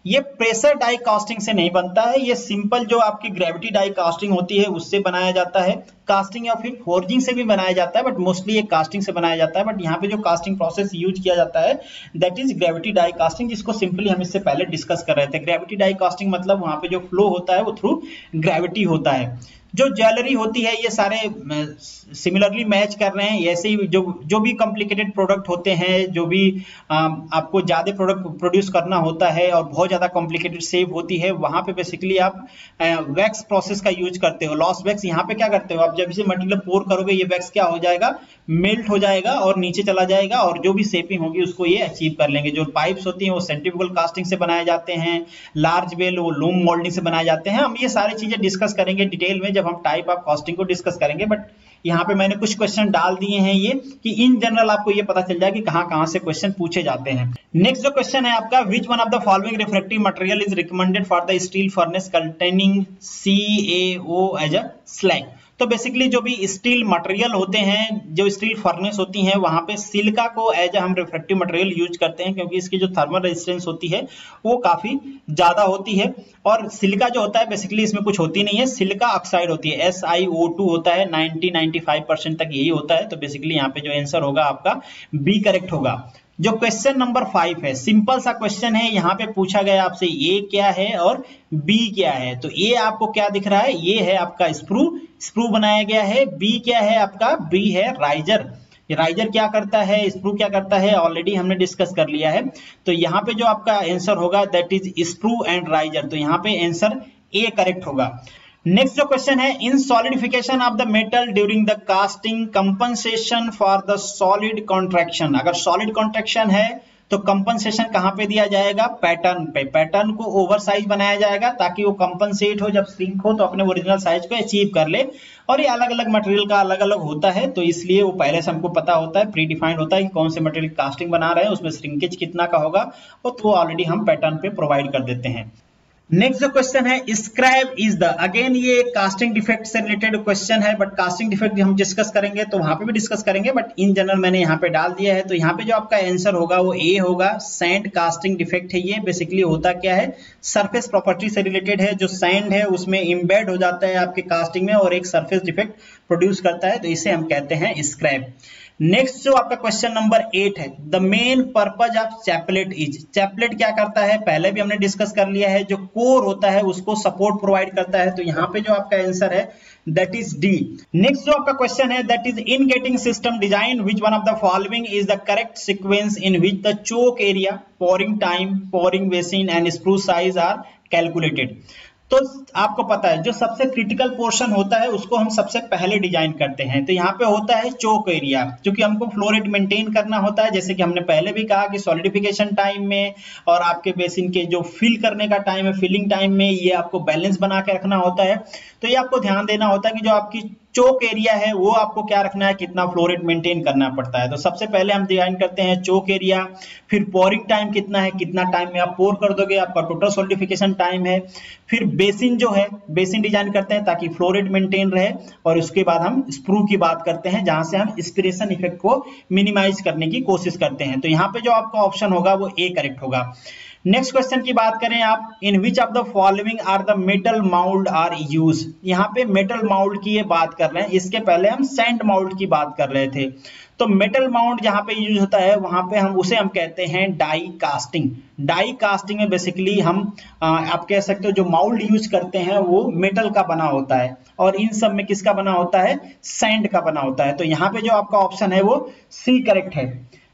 ये प्रेशर डाई कास्टिंग से नहीं बनता है, ये सिंपल जो आपकी ग्रेविटी डाई कास्टिंग होती है उससे बनाया जाता है। कास्टिंग या फिर फोर्जिंग से भी बनाया जाता है, बट मोस्टली ये कास्टिंग से बनाया जाता है। बट यहाँ पे जो कास्टिंग प्रोसेस यूज किया जाता है that is gravity die casting, जिसको सिंपली हम इससे पहले डिस्कस कर रहे थे। ग्रेविटी डाई कास्टिंग मतलब वहां पे जो फ्लो होता है वो थ्रू ग्रेविटी होता है। जो ज्वेलरी होती है ये सारे सिमिलरली मैच कर रहे हैं। ऐसे ही जो भी कॉम्प्लिकेटेड प्रोडक्ट होते हैं, जो भी आपको ज्यादा प्रोडक्ट प्रोड्यूस करना होता है और बहुत ज्यादा कॉम्प्लिकेटेड शेप होती है, वहां पे बेसिकली आप वैक्स प्रोसेस का यूज करते हो। लॉस वैक्स यहाँ पे क्या करते हो आप, जब इसे मटेरियल पोर करोगे ये वैक्स क्या हो जाएगा, मेल्ट हो जाएगा और नीचे चला जाएगा और जो भी शेपिंग होगी उसको ये अचीव कर लेंगे। जो पाइप्स होती हैं वो सेंट्रीफ्यूगल कास्टिंग से बनाए जाते हैं, लार्ज बेल वो लूम मोल्डिंग से बनाए जाते हैं। हम ये सारी चीजें डिस्कस करेंगे डिटेल में जब हम टाइप ऑफ कास्टिंग को डिस्कस करेंगे। बट यहाँ पे मैंने कुछ क्वेश्चन डाल दिए हैं ये कि इन जनरल आपको ये पता चल जाए कि कहाँ से क्वेश्चन पूछे जाते हैं। नेक्स्ट जो क्वेश्चन है आपका, which one of the following refractive material is recommended for the steel furnace containing CaO as a slag. तो बेसिकली जो भी स्टील मटेरियल होते हैं, जो स्टील फर्नेस होती हैं, वहां पे सिलिका को एज हम रिफ्रैक्टिव मटेरियल यूज करते हैं, क्योंकि इसकी जो थर्मल रेजिस्टेंस होती है वो काफी ज्यादा होती है। और सिलिका जो होता है बेसिकली इसमें कुछ होती नहीं है, सिलिका ऑक्साइड होती है, SiO2 होता है, 90-95% तक यही होता है। तो बेसिकली यहाँ पे जो आंसर होगा आपका बी करेक्ट होगा। जो क्वेश्चन नंबर 5 है, सिंपल सा क्वेश्चन है। यहाँ पे पूछा गया आपसे ए क्या है और बी क्या है। तो ए आपको क्या दिख रहा है, ये है आपका स्प्रू बनाया गया है। बी क्या है आपका, बी है राइजर। राइजर क्या करता है, स्प्रू क्या करता है, ऑलरेडी हमने डिस्कस कर लिया है। तो यहाँ पे जो आपका आंसर होगा that is sprue and riser. तो यहाँ पे आंसर ए करेक्ट होगा। नेक्स्ट जो क्वेश्चन है, in solidification of the metal during the casting compensation for the solid contraction. अगर सॉलिड कॉन्ट्रैक्शन है तो कंपनसेशन कहां पे दिया जाएगा, पैटर्न पे। पैटर्न को ओवर साइज बनाया जाएगा ताकि वो कंपनसेट हो, जब श्रिंक हो तो अपने ओरिजिनल साइज को अचीव कर ले। और ये अलग अलग मटेरियल का अलग अलग होता है, तो इसलिए वो पहले से हमको पता होता है, प्री डिफाइंड होता है कि कौन से मटेरियल कास्टिंग बना रहे हैं, उसमें श्रिंकेज कितना का होगा, और तो ऑलरेडी हम पैटर्न पे प्रोवाइड कर देते हैं। नेक्स्ट जो क्वेश्चन है, स्क्रैप इज द, अगेन ये कास्टिंग डिफेक्ट से रिलेटेड क्वेश्चन है, बट कास्टिंग डिफेक्ट हम डिस्कस करेंगे तो वहां पे भी डिस्कस करेंगे, बट इन जनरल मैंने यहाँ पे डाल दिया है। तो यहाँ पे जो आपका आंसर होगा वो ए होगा, सैंड कास्टिंग डिफेक्ट है। ये बेसिकली होता क्या है, सरफेस प्रॉपर्टी से रिलेटेड है। जो सैंड है उसमें इम्बेड हो जाता है आपके कास्टिंग में और एक सरफेस डिफेक्ट प्रोड्यूस करता है, तो इसे हम कहते हैं स्क्रैप। नेक्स्ट जो आपका क्वेश्चन नंबर 8 है, the main purpose of chaplet is. Chaplet क्या करता है, पहले भी हमने डिस्कस कर लिया है, जो कोर होता है उसको सपोर्ट प्रोवाइड करता है। तो यहाँ पे जो आपका आंसर है दैट इज डी। नेक्स्ट जो आपका क्वेश्चन है, that is in gating system design which one of the following is the correct sequence in which the choke area, pouring time, pouring basin and sprue size are calculated. तो आपको पता है जो सबसे critical portion होता है उसको हम सबसे पहले डिजाइन करते हैं। तो यहाँ पे होता है चोक एरिया, क्योंकि हमको फ्लो रेट मेंटेन करना होता है, जैसे कि हमने पहले भी कहा कि सॉलिडिफिकेशन टाइम में और आपके बेसिन के जो फिल करने का टाइम है, फिलिंग टाइम में, ये आपको बैलेंस बना के रखना होता है। तो ये आपको ध्यान देना होता है कि जो आपकी चोक एरिया है वो आपको क्या रखना है, कितना फ्लो रेट मेंटेन करना पड़ता है। तो सबसे पहले हम डिजाइन करते हैं चोक एरिया, फिर पोरिंग टाइम कितना है, कितना टाइम में आप पोर कर दोगे, आपका टोटल सॉलिडिफिकेशन टाइम है, फिर बेसिन जो है बेसिन डिजाइन करते हैं ताकि फ्लो रेट मेंटेन रहे, और उसके बाद हम स्प्रू की बात करते हैं जहां से हम एस्पिरेशन इफेक्ट को मिनिमाइज करने की कोशिश करते हैं। तो यहाँ पे जो आपका ऑप्शन होगा वो ए करेक्ट होगा। नेक्स्ट क्वेश्चन की बात करें आप, in which of the following are the metal mould are use. यहाँ पे मेटल माउल्ड की ये बात कर रहे हैं, इसके पहले हम सैंड माउल्ड की बात कर रहे थे। तो मेटल माउल्ड जहां पे यूज होता है वहां पे हम कहते हैं डाई कास्टिंग। डाई कास्टिंग में बेसिकली हम आप कह सकते हो जो माउल्ड यूज करते हैं वो मेटल का बना होता है, और इन सब में किसका बना होता है, सैंड का बना होता है। तो यहाँ पे जो आपका ऑप्शन है वो सी करेक्ट है।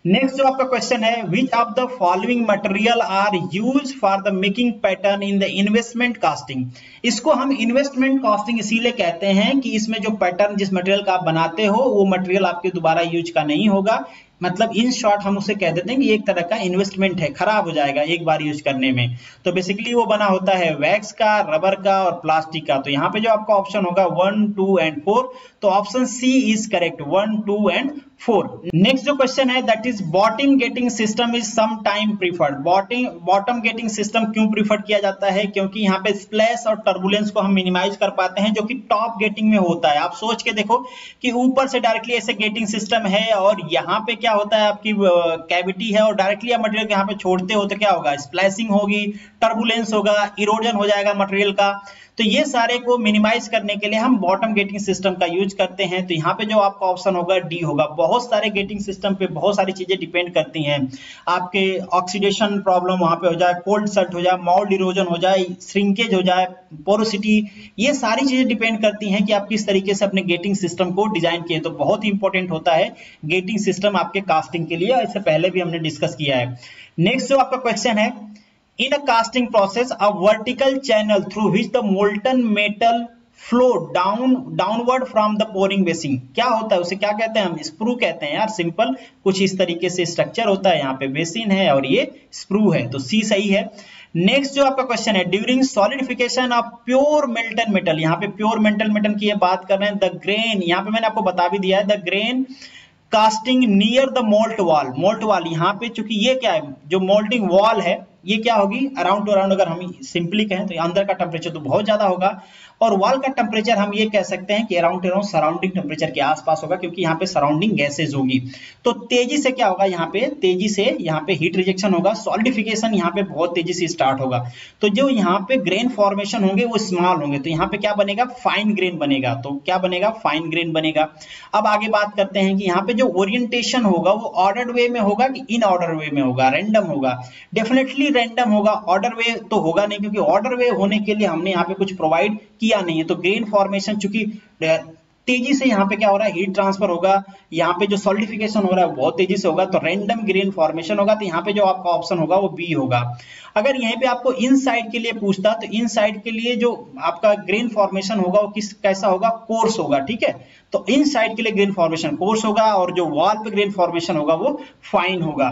नेक्स्ट जो आपका क्वेश्चन है, which of the following material are use for the making pattern in the investment casting. इसको हम इन्वेस्टमेंट कास्टिंग इसीलिए कहते हैं कि इसमें जो पैटर्न जिस मटेरियल का आप बनाते हो वो मटेरियल आपके दोबारा यूज का नहीं होगा। मतलब इन शॉर्ट हम उसे कह देते हैं कि एक तरह का इन्वेस्टमेंट है, खराब हो जाएगा एक बार यूज करने में। तो बेसिकली वो बना होता है वैक्स का, रबर का और प्लास्टिक का। तो यहाँ पे जो आपका ऑप्शन होगा 1, 2 एंड 4, तो option C is correct, 1, 2 and 4। Next जो क्वेश्चन है that is bottom gating system is some time preferred. Bottom gating system क्यों प्रीफर्ड किया जाता है, क्योंकि यहाँ पे स्प्लैश और टर्बुलेंस को हम मिनिमाइज कर पाते हैं, जो कि टॉप गेटिंग में होता है। आप सोच के देखो कि ऊपर से डायरेक्टली ऐसे गेटिंग सिस्टम है और यहाँ पे क्या होता है, आपकी कैविटी है और डायरेक्टली आप मटेरियल यहाँ पे छोड़ते हो तो क्या होगा, स्प्लैशिंग होगी, टर्बुलेंस होगा, इरोजन हो जाएगा मटेरियल का। तो ये सारे को मिनिमाइज करने के लिए हम बॉटम गेटिंग सिस्टम का यूज करते हैं। तो यहाँ पे जो आपका ऑप्शन होगा डी होगा। बहुत सारे गेटिंग सिस्टम पे बहुत सारी चीजें डिपेंड करती हैं, आपके ऑक्सीडेशन प्रॉब्लम वहां पे हो जाए, कोल्ड सेट हो जाए, माउल्ड इरोजन हो जाए, श्रिंकेज हो जाए, पोरोसिटी, ये सारी चीजें डिपेंड करती हैं कि आप किस तरीके से अपने गेटिंग सिस्टम को डिजाइन किए। तो बहुत इंपॉर्टेंट होता है गेटिंग सिस्टम आपके कास्टिंग के लिए, इससे पहले भी हमने डिस्कस किया है। नेक्स्ट जो आपका क्वेश्चन है, in a casting process a vertical channel through which the molten metal flow downward from the pouring basin, क्या होता है, उसे क्या कहते हैं, हम स्प्रू कहते हैं यार। सिंपल कुछ इस तरीके से स्ट्रक्चर होता है, यहाँ पे बेसिन है और ये स्प्रू है, तो सी सही है। नेक्स्ट जो आपका क्वेश्चन है, during solidification of pure Merton metal, यहाँ पे प्योर मेल्टन मेटल की ये बात कर रहे हैं। द ग्रेन, यहाँ पे मैंने आपको बता भी दिया है, the grain casting near the moult wall. Moult wall यहाँ पे चूंकि ये क्या है, जो मोल्टिंग वॉल है ये क्या होगी, अराउंड टू अराउंड, अगर हम सिंपली कहें तो अंदर का टेम्परेचर तो बहुत ज्यादा होगा, और वॉल का टेम्परेचर हम ये कह सकते हैं कि अराउंड अराउंड सराउंडिंग टेम्परेचर के आसपास होगा, क्योंकि यहाँ पे सराउंडिंग गैसेज होगी। तो तेजी से क्या होगा, यहाँ पे तेजी से यहाँ पे हीट रिजेक्शन होगा, सॉलिडिफिकेशन यहाँ पे बहुत तेजी से स्टार्ट होगा। तो जो यहाँ पे ग्रेन फॉर्मेशन होंगे वो स्मॉल होंगे, तो यहाँ पे क्या बनेगा, फाइन ग्रेन बनेगा। तो क्या बनेगा, फाइन ग्रेन बनेगा। अब आगे बात करते हैं कि यहाँ पे जो ओरिएंटेशन होगा वो ऑर्डर्ड वे में होगा कि इन ऑर्डर वे में होगा, रैंडम होगा। डेफिनेटली रैंडम होगा, ऑर्डर वे तो होगा नहीं, क्योंकि ऑर्डर वे होने के लिए हमने यहाँ पे कुछ प्रोवाइड किया नहीं है। तो ग्रेन फॉर्मेशन चूंकि तेजी से यहाँ पे क्या हो रहा है, हीट ट्रांसफर होगा, यहाँ पे जो सॉलिडिफिकेशन हो रहा है बहुत तेजी से होगा, तो रैंडम ग्रेन फॉर्मेशन होगा। तो यहाँ पे जो आपका ऑप्शन होगा वो बी होगा। अगर यहीं पे आपको इन साइड के लिए पूछता, तो इन साइड के लिए जो आपका ग्रेन फॉर्मेशन होगा वो कैसा होगा, कोर्स होगा, ठीक है। तो इन साइड के लिए ग्रेन फॉर्मेशन कोर्स होगा, और जो वॉल पे ग्रेन फॉर्मेशन होगा वो फाइन होगा।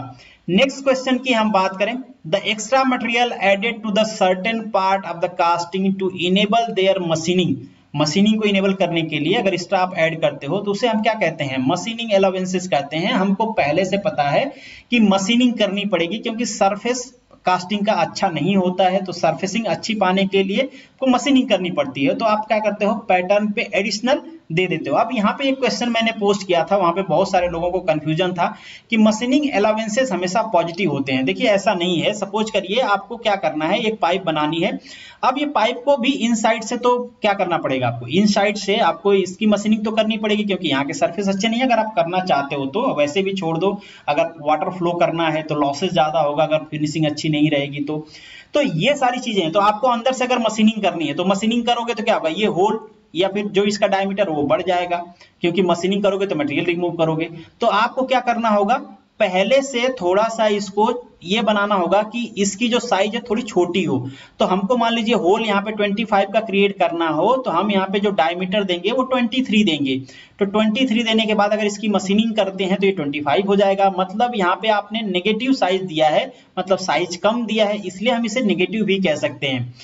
नेक्स्ट क्वेश्चन की हम बात करें, the extra material added to the certain part of the casting to enable their machining. Machining को इनेबल करने के लिए अगर एक्स्ट्रा आप ऐड करते हो तो उसे हम क्या कहते हैं, मशीनिंग अलाउंसेस कहते हैं। हमको पहले से पता है कि मशीनिंग करनी पड़ेगी, क्योंकि सरफेस कास्टिंग का अच्छा नहीं होता है, तो सरफेसिंग अच्छी पाने के लिए को मशीनिंग करनी पड़ती है। तो आप क्या करते हो, पैटर्न पे एडिशनल दे देते हो। अब यहाँ पे एक क्वेश्चन मैंने पोस्ट किया था, वहां पे बहुत सारे लोगों को कंफ्यूजन था कि मशीनिंग अलाउंसेस हमेशा पॉजिटिव होते हैं। देखिए ऐसा नहीं है। सपोज करिए आपको क्या करना है, एक पाइप बनानी है। अब ये पाइप को भी इनसाइड से तो क्या करना पड़ेगा, आपको इनसाइड से आपको इसकी मशीनिंग तो करनी पड़ेगी, क्योंकि यहाँ के सरफेस अच्छे नहीं है। अगर आप करना चाहते हो तो वैसे भी छोड़ दो, अगर वाटर फ्लो करना है तो लॉसेस ज्यादा होगा, अगर फिनिशिंग अच्छी नहीं रहेगी तो ये सारी चीजें हैं। तो आपको अंदर से अगर मशीनिंग करनी है तो मशीनिंग करोगे तो क्या होगा, ये होल या फिर जो इसका डायमीटर वो बढ़ जाएगा, क्योंकि मशीनिंग करोगे तो मटेरियल रिमूव करोगे। तो आपको क्या करना होगा, पहले से थोड़ा सा इसको ये बनाना होगा कि इसकी जो साइज है थोड़ी छोटी हो। तो हमको मान लीजिए होल यहाँ पे 25 का क्रिएट करना हो तो हम यहाँ पे जो डायमीटर देंगे वो 23 देंगे। तो 23 देने के बाद अगर इसकी मशीनिंग करते हैं तो ये 25 हो जाएगा। मतलब यहाँ पे आपने नेगेटिव साइज दिया है, मतलब साइज कम दिया है, इसलिए हम इसे नेगेटिव भी कह सकते हैं।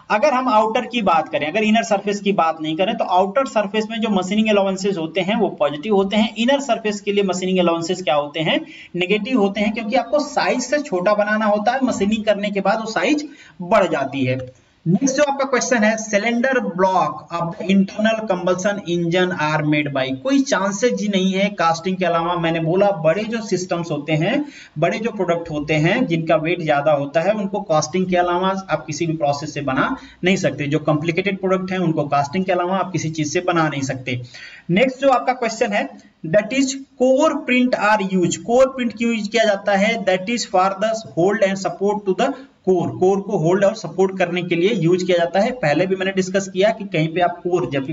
अगर हम आउटर की बात करें, अगर इनर सरफेस की बात नहीं करें, तो आउटर सरफेस में जो मशीनिंग अलाउंसेस होते हैं वो पॉजिटिव होते हैं। इनर सरफेस के लिए मशीनिंग अलाउंसेस क्या होते हैं? नेगेटिव होते हैं, क्योंकि आपको साइज से छोटा बनाना होता है, मशीनिंग करने के बाद वो साइज बढ़ जाती है। नेक्स्ट जो आपका क्वेश्चन है, cylinder block of the internal combustion engine are made by. कोई चांसेस ही नहीं है कास्टिंग के अलावा। मैंने बोला बड़े जो सिस्टम्स होते हैं, बड़े जो प्रोडक्ट होते हैं जिनका वेट ज्यादा होता है, उनको कास्टिंग के अलावा आप किसी भी प्रोसेस से बना नहीं सकते। जो कॉम्प्लिकेटेड प्रोडक्ट है उनको कास्टिंग के अलावा आप किसी चीज से बना नहीं सकते। नेक्स्ट जो आपका क्वेश्चन है, that is core print are use. Core print क्यों यूज किया जाता है? That is for the hold and support to the core. Core को होल्ड और सपोर्ट करने के लिए यूज किया जाता है। पहले भी मैंने डिस्कस किया कि कहीं पे आप कोर, जब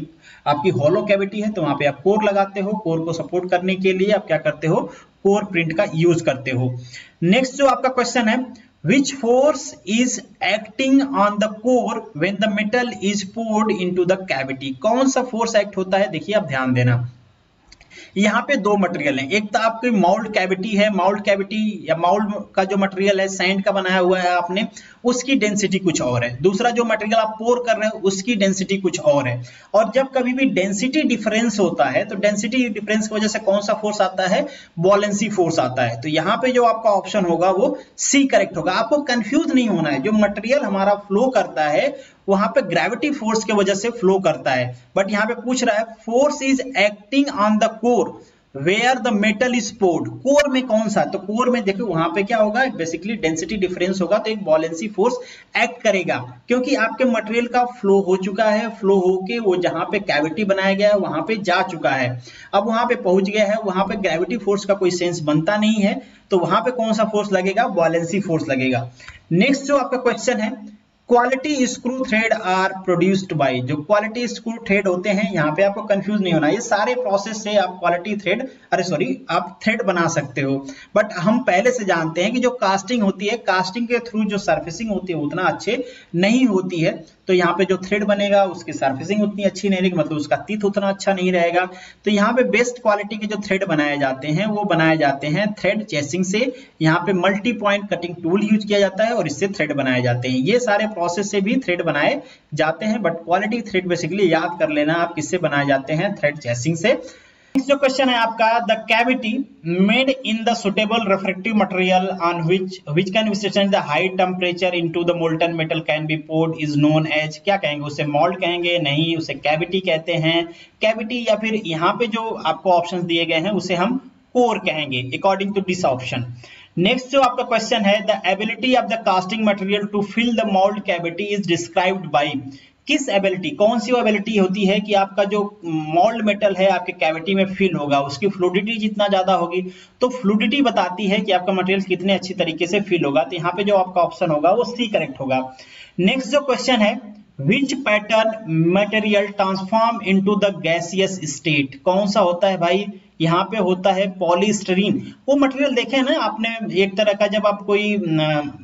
आपकी हॉलो कैविटी है तो वहां पे आप कोर लगाते हो, कोर को सपोर्ट करने के लिए आप क्या करते हो? कोर प्रिंट का यूज करते हो। नेक्स्ट जो आपका क्वेश्चन है, which force is acting on the core when the metal is poured into the cavity। कौन सा फोर्स एक्ट होता है? देखिए आप ध्यान देना, यहाँ पे दो मटेरियल हैं। एक तो आपकी माउल्ड कैविटी है, माउल्ड कैविटी या माउल्ड का जो मटेरियल है सैंड का बनाया हुआ है आपने, उसकी डेंसिटी कुछ और है। दूसरा जो मटेरियल आप पोर कर रहे हो उसकी डेंसिटी कुछ और है। और जब कभी भी डेंसिटी डिफरेंस होता है तो डेंसिटी डिफरेंस की वजह से कौन सा फोर्स आता है? बॉलेंसी फोर्स आता है। तो यहाँ पे जो आपका ऑप्शन होगा वो सी करेक्ट होगा। आपको कंफ्यूज नहीं होना है। जो मटेरियल हमारा फ्लो करता है वहां पे ग्रेविटी फोर्स की वजह से फ्लो करता है, बट यहाँ पे पूछ रहा है force is acting on the core where the metal is poured. Core में कौन सा? तो कोर में देखो वहां पे क्या होगा? बेसिकली डेंसिटी डिफरेंस होगा, तो एक बॉलेंसी फोर्स एक्ट करेगा, क्योंकि आपके मटेरियल का फ्लो हो चुका है। फ्लो होके वो जहां पे कैविटी बनाया गया है वहां पे जा चुका है, अब वहां पे पहुंच गया है, वहां पे ग्रेविटी फोर्स का कोई सेंस बनता नहीं है, तो वहां पे कौन सा फोर्स लगेगा? बॉलेंसी फोर्स लगेगा। नेक्स्ट जो आपका क्वेश्चन है, quality screw thread are produced by. जो क्वालिटी स्क्रू थ्रेड होते हैं, यहाँ पे आपको कंफ्यूज नहीं होना, ये सारे प्रोसेस से आप क्वालिटी थ्रेड, आप थ्रेड बना सकते हो। बट हम पहले से जानते हैं कि जो कास्टिंग होती है, कास्टिंग के थ्रू जो सर्फेसिंग होती है उतना अच्छे नहीं होती है। तो यहाँ पे जो थ्रेड बनेगा उसकी सर्फेसिंग उतनी अच्छी नहीं रहेगी, मतलब उसका तीत उतना अच्छा नहीं रहेगा। तो यहाँ पे बेस्ट क्वालिटी के जो थ्रेड बनाए जाते हैं वो बनाए जाते हैं थ्रेड चेसिंग से। यहाँ पे multi point cutting tool use किया जाता है और इससे थ्रेड बनाए जाते हैं। ये सारे प्रोसेस से भी थ्रेड बनाए जाते हैं, बट क्वालिटी थ्रेड बेसिकली याद कर लेना आप किससे बनाए जाते हैं? थ्रेड चेसिंग से। नेक्स्ट जो क्वेश्चन है आपका, the cavity made in the suitable refractive material on which can withstand the high temperature into the molten metal can be poured is known as. क्या कहेंगे? उसे मोल्ड कहेंगे? नहीं, उसे कैविटी कहते हैं। कैविटी या फिर यहाँ पे जो आपको ऑप्शंस दिए गए हैं उसे हम कोर कहेंगे according to this option. Next जो आपका क्वेश्चन है, the ability of the casting material to fill the mould cavity is described by. किस एबिलिटी, कौन सी एबिलिटी होती है कि आपका जो मोल्ड मेटल है आपके कैविटी में फिल होगा, उसकी फ्लूइडिटी जितना ज्यादा होगी तो फ्लूइडिटी बताती है कि आपका मटेरियल कितने अच्छी तरीके से फिल होगा। तो यहाँ पे जो आपका ऑप्शन होगा वो सी करेक्ट होगा। नेक्स्ट जो क्वेश्चन है, Which pattern material transform into the gaseous state। कौन सा होता है भाई? यहाँ पे होता है पॉलीस्टरीन। वो मटेरियल देखे ना आपने, एक तरह का जब आप कोई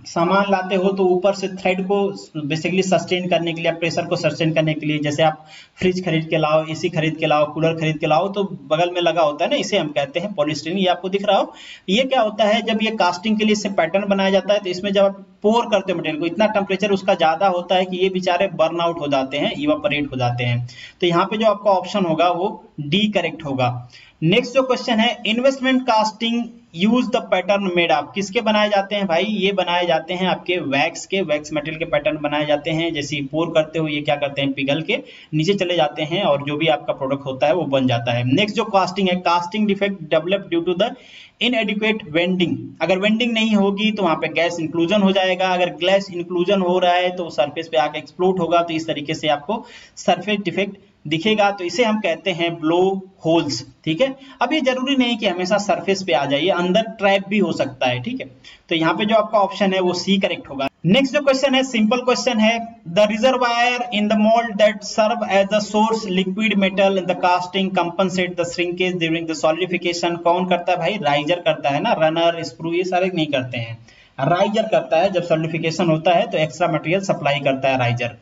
सामान लाते हो तो ऊपर से थ्रेड को बेसिकली सस्टेन करने के लिए, प्रेशर को सस्टेन करने के लिए, जैसे आप फ्रिज खरीद के लाओ, एसी खरीद के लाओ, कूलर खरीद के लाओ, तो बगल में लगा होता है ना, इसे हम कहते हैं पॉलीस्टरीन। ये आपको दिख रहा हो, ये क्या होता है? जब ये कास्टिंग के लिए इससे पैटर्न बनाया जाता है तो इसमें जब आप पोर करते हो मटेरियल को, इतना टेम्परेचर उसका ज्यादा होता है कि ये बेचारे बर्न आउट हो जाते हैं, इवापोरेट हो जाते हैं। तो यहाँ पे जो आपका ऑप्शन होगा वो डी करेक्ट होगा। नेक्स्ट जो क्वेश्चन है, investment casting use the pattern made of. किसके बनाए जाते हैं भाई? ये बनाए जाते हैं आपके वैक्स के, वैक्स मटेरियल के पैटर्न बनाए जाते हैं। जैसे पोर करते हो ये क्या करते हैं? पिघल के नीचे चले जाते हैं और जो भी आपका प्रोडक्ट होता है वो बन जाता है। नेक्स्ट जो कास्टिंग है, casting defect develop due to the inadequate venting. अगर वेंडिंग नहीं होगी तो वहां पे गैस इंक्लूजन हो जाएगा, अगर गैस इंक्लूजन हो रहा है तो सरफेस पे आके एक्सप्लोड होगा, तो इस तरीके से आपको सरफेस डिफेक्ट दिखेगा। तो इसे हम कहते हैं ब्लो होल्स। ठीक है, अब ये जरूरी नहीं कि हमेशा सरफेस पे आ जाए, अंदर ट्रैप भी हो सकता है। ठीक है, तो यहाँ पे जो आपका ऑप्शन है वो सी करेक्ट होगा। नेक्स्ट जो क्वेश्चन है, सिंपल क्वेश्चन है, the reservoir in the mould that serve as the source liquid metal in the casting compensate the shrinkage during the solidification. कौन करता है भाई? राइजर करता है ना, रनर, स्क्रू, ये सारे नहीं करते हैं। राइजर करता है, जब सॉलिडिफिकेशन होता है तो एक्स्ट्रा मटेरियल सप्लाई करता है राइजर।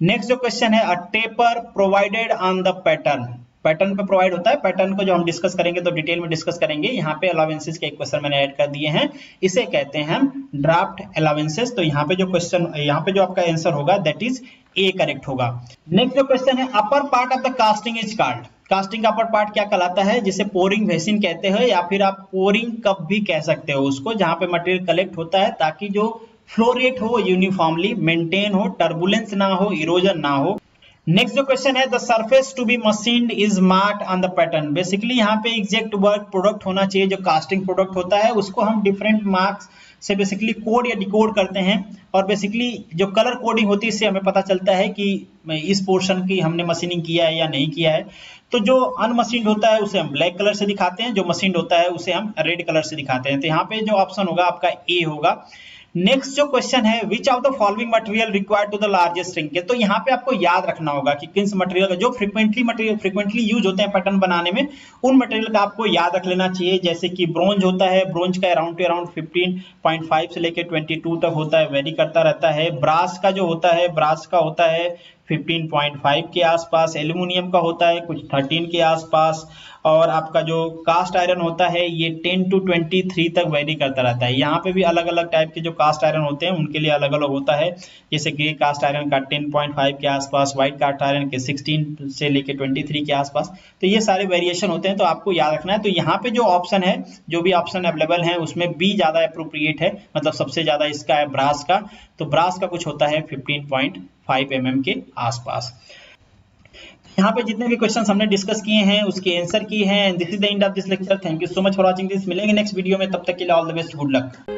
नेक्स्ट जो क्वेश्चन है, a taper provided on the pattern, pattern पे प्रोवाइड होता है, पैटर्न को जो हम डिस्कस करेंगे तो डिटेल में डिस्कस करेंगे। यहाँ पे अलाउंसेस के एक क्वेश्चन मैंने ऐड कर दिए हैं, इसे कहते हैं हम ड्राफ्ट अलाउंसेस। तो यहाँ पे जो क्वेश्चन, यहाँ पे जो आपका आंसर होगा दैट इज ए करेक्ट होगा। नेक्स्ट जो क्वेश्चन है, upper part of the casting is called, casting का अपर पार्ट क्या कहलाता है, जिसे पोरिंग वेसिन कहते हैं या फिर आप पोरिंग कप भी कह सकते हो उसको, जहां पे मटेरियल कलेक्ट होता है ताकि जो फ्लो रेट हो यूनिफॉर्मली मेंटेन हो, टर्बुलेंस ना हो, इरोजन ना हो। नेक्स्ट जो क्वेश्चन है, the surface to be machined is marked on the pattern, basically यहाँ पे एग्जैक्ट वर्क प्रोडक्ट होना चाहिए, जो कास्टिंग प्रोडक्ट होता है उसको हम डिफरेंट मार्क्स से बेसिकली कोड या डिकोड करते हैं, और बेसिकली जो कलर कोडिंग होती है इससे हमें पता चलता है कि इस पोर्शन की हमने मशीनिंग किया है या नहीं किया है। तो जो अनमशीन्ड होता है उसे हम ब्लैक कलर से दिखाते हैं, जो मशीन्ड होता है उसे हम रेड कलर से दिखाते हैं। तो यहाँ पे जो ऑप्शन होगा आपका ए होगा। नेक्स्ट जो क्वेश्चन है, which of the following material required to the largest shrinkage, तो यहाँ पे आपको याद रखना होगा कि किन मटेरियल का जो फ्रीक्वेंटली यूज होते हैं पैटर्न बनाने में, उन मटेरियल का आपको याद रख लेना चाहिए। जैसे कि ब्रोंज होता है, ब्रोंज का अराउंड 15.5 से लेकर 22 तक होता है, वेरी करता रहता है। ब्रास का जो होता है, ब्रास का होता है 15.5 के आसपास, एल्यूमिनियम का होता है कुछ 13 के आसपास, और आपका जो कास्ट आयरन होता है ये 10 to 23 तक वेरी करता रहता है। यहाँ पे भी अलग अलग टाइप के जो कास्ट आयरन होते हैं उनके लिए अलग अलग होता है, जैसे ग्रे कास्ट आयरन का 10.5 के आसपास, व्हाइट कास्ट आयरन के 16 से लेके 23 के आसपास। तो ये सारे वेरिएशन होते हैं, तो आपको याद रखना है। तो यहाँ पे जो ऑप्शन है, जो भी ऑप्शन अवेलेबल है उसमें बी ज्यादा अप्रोप्रिएट है, मतलब सबसे ज्यादा इसका है ब्रास का। तो ब्रास का कुछ होता है 15.5 mm के आसपास। यहाँ पे जितने भी क्वेश्चंस हमने डिस्कस किए हैं उसके आंसर किए हैं। This is the end of this lecture. Thank you so much for watching this. मिलेंगे नेक्स्ट वीडियो में, तब तक के लिए all the best, good luck.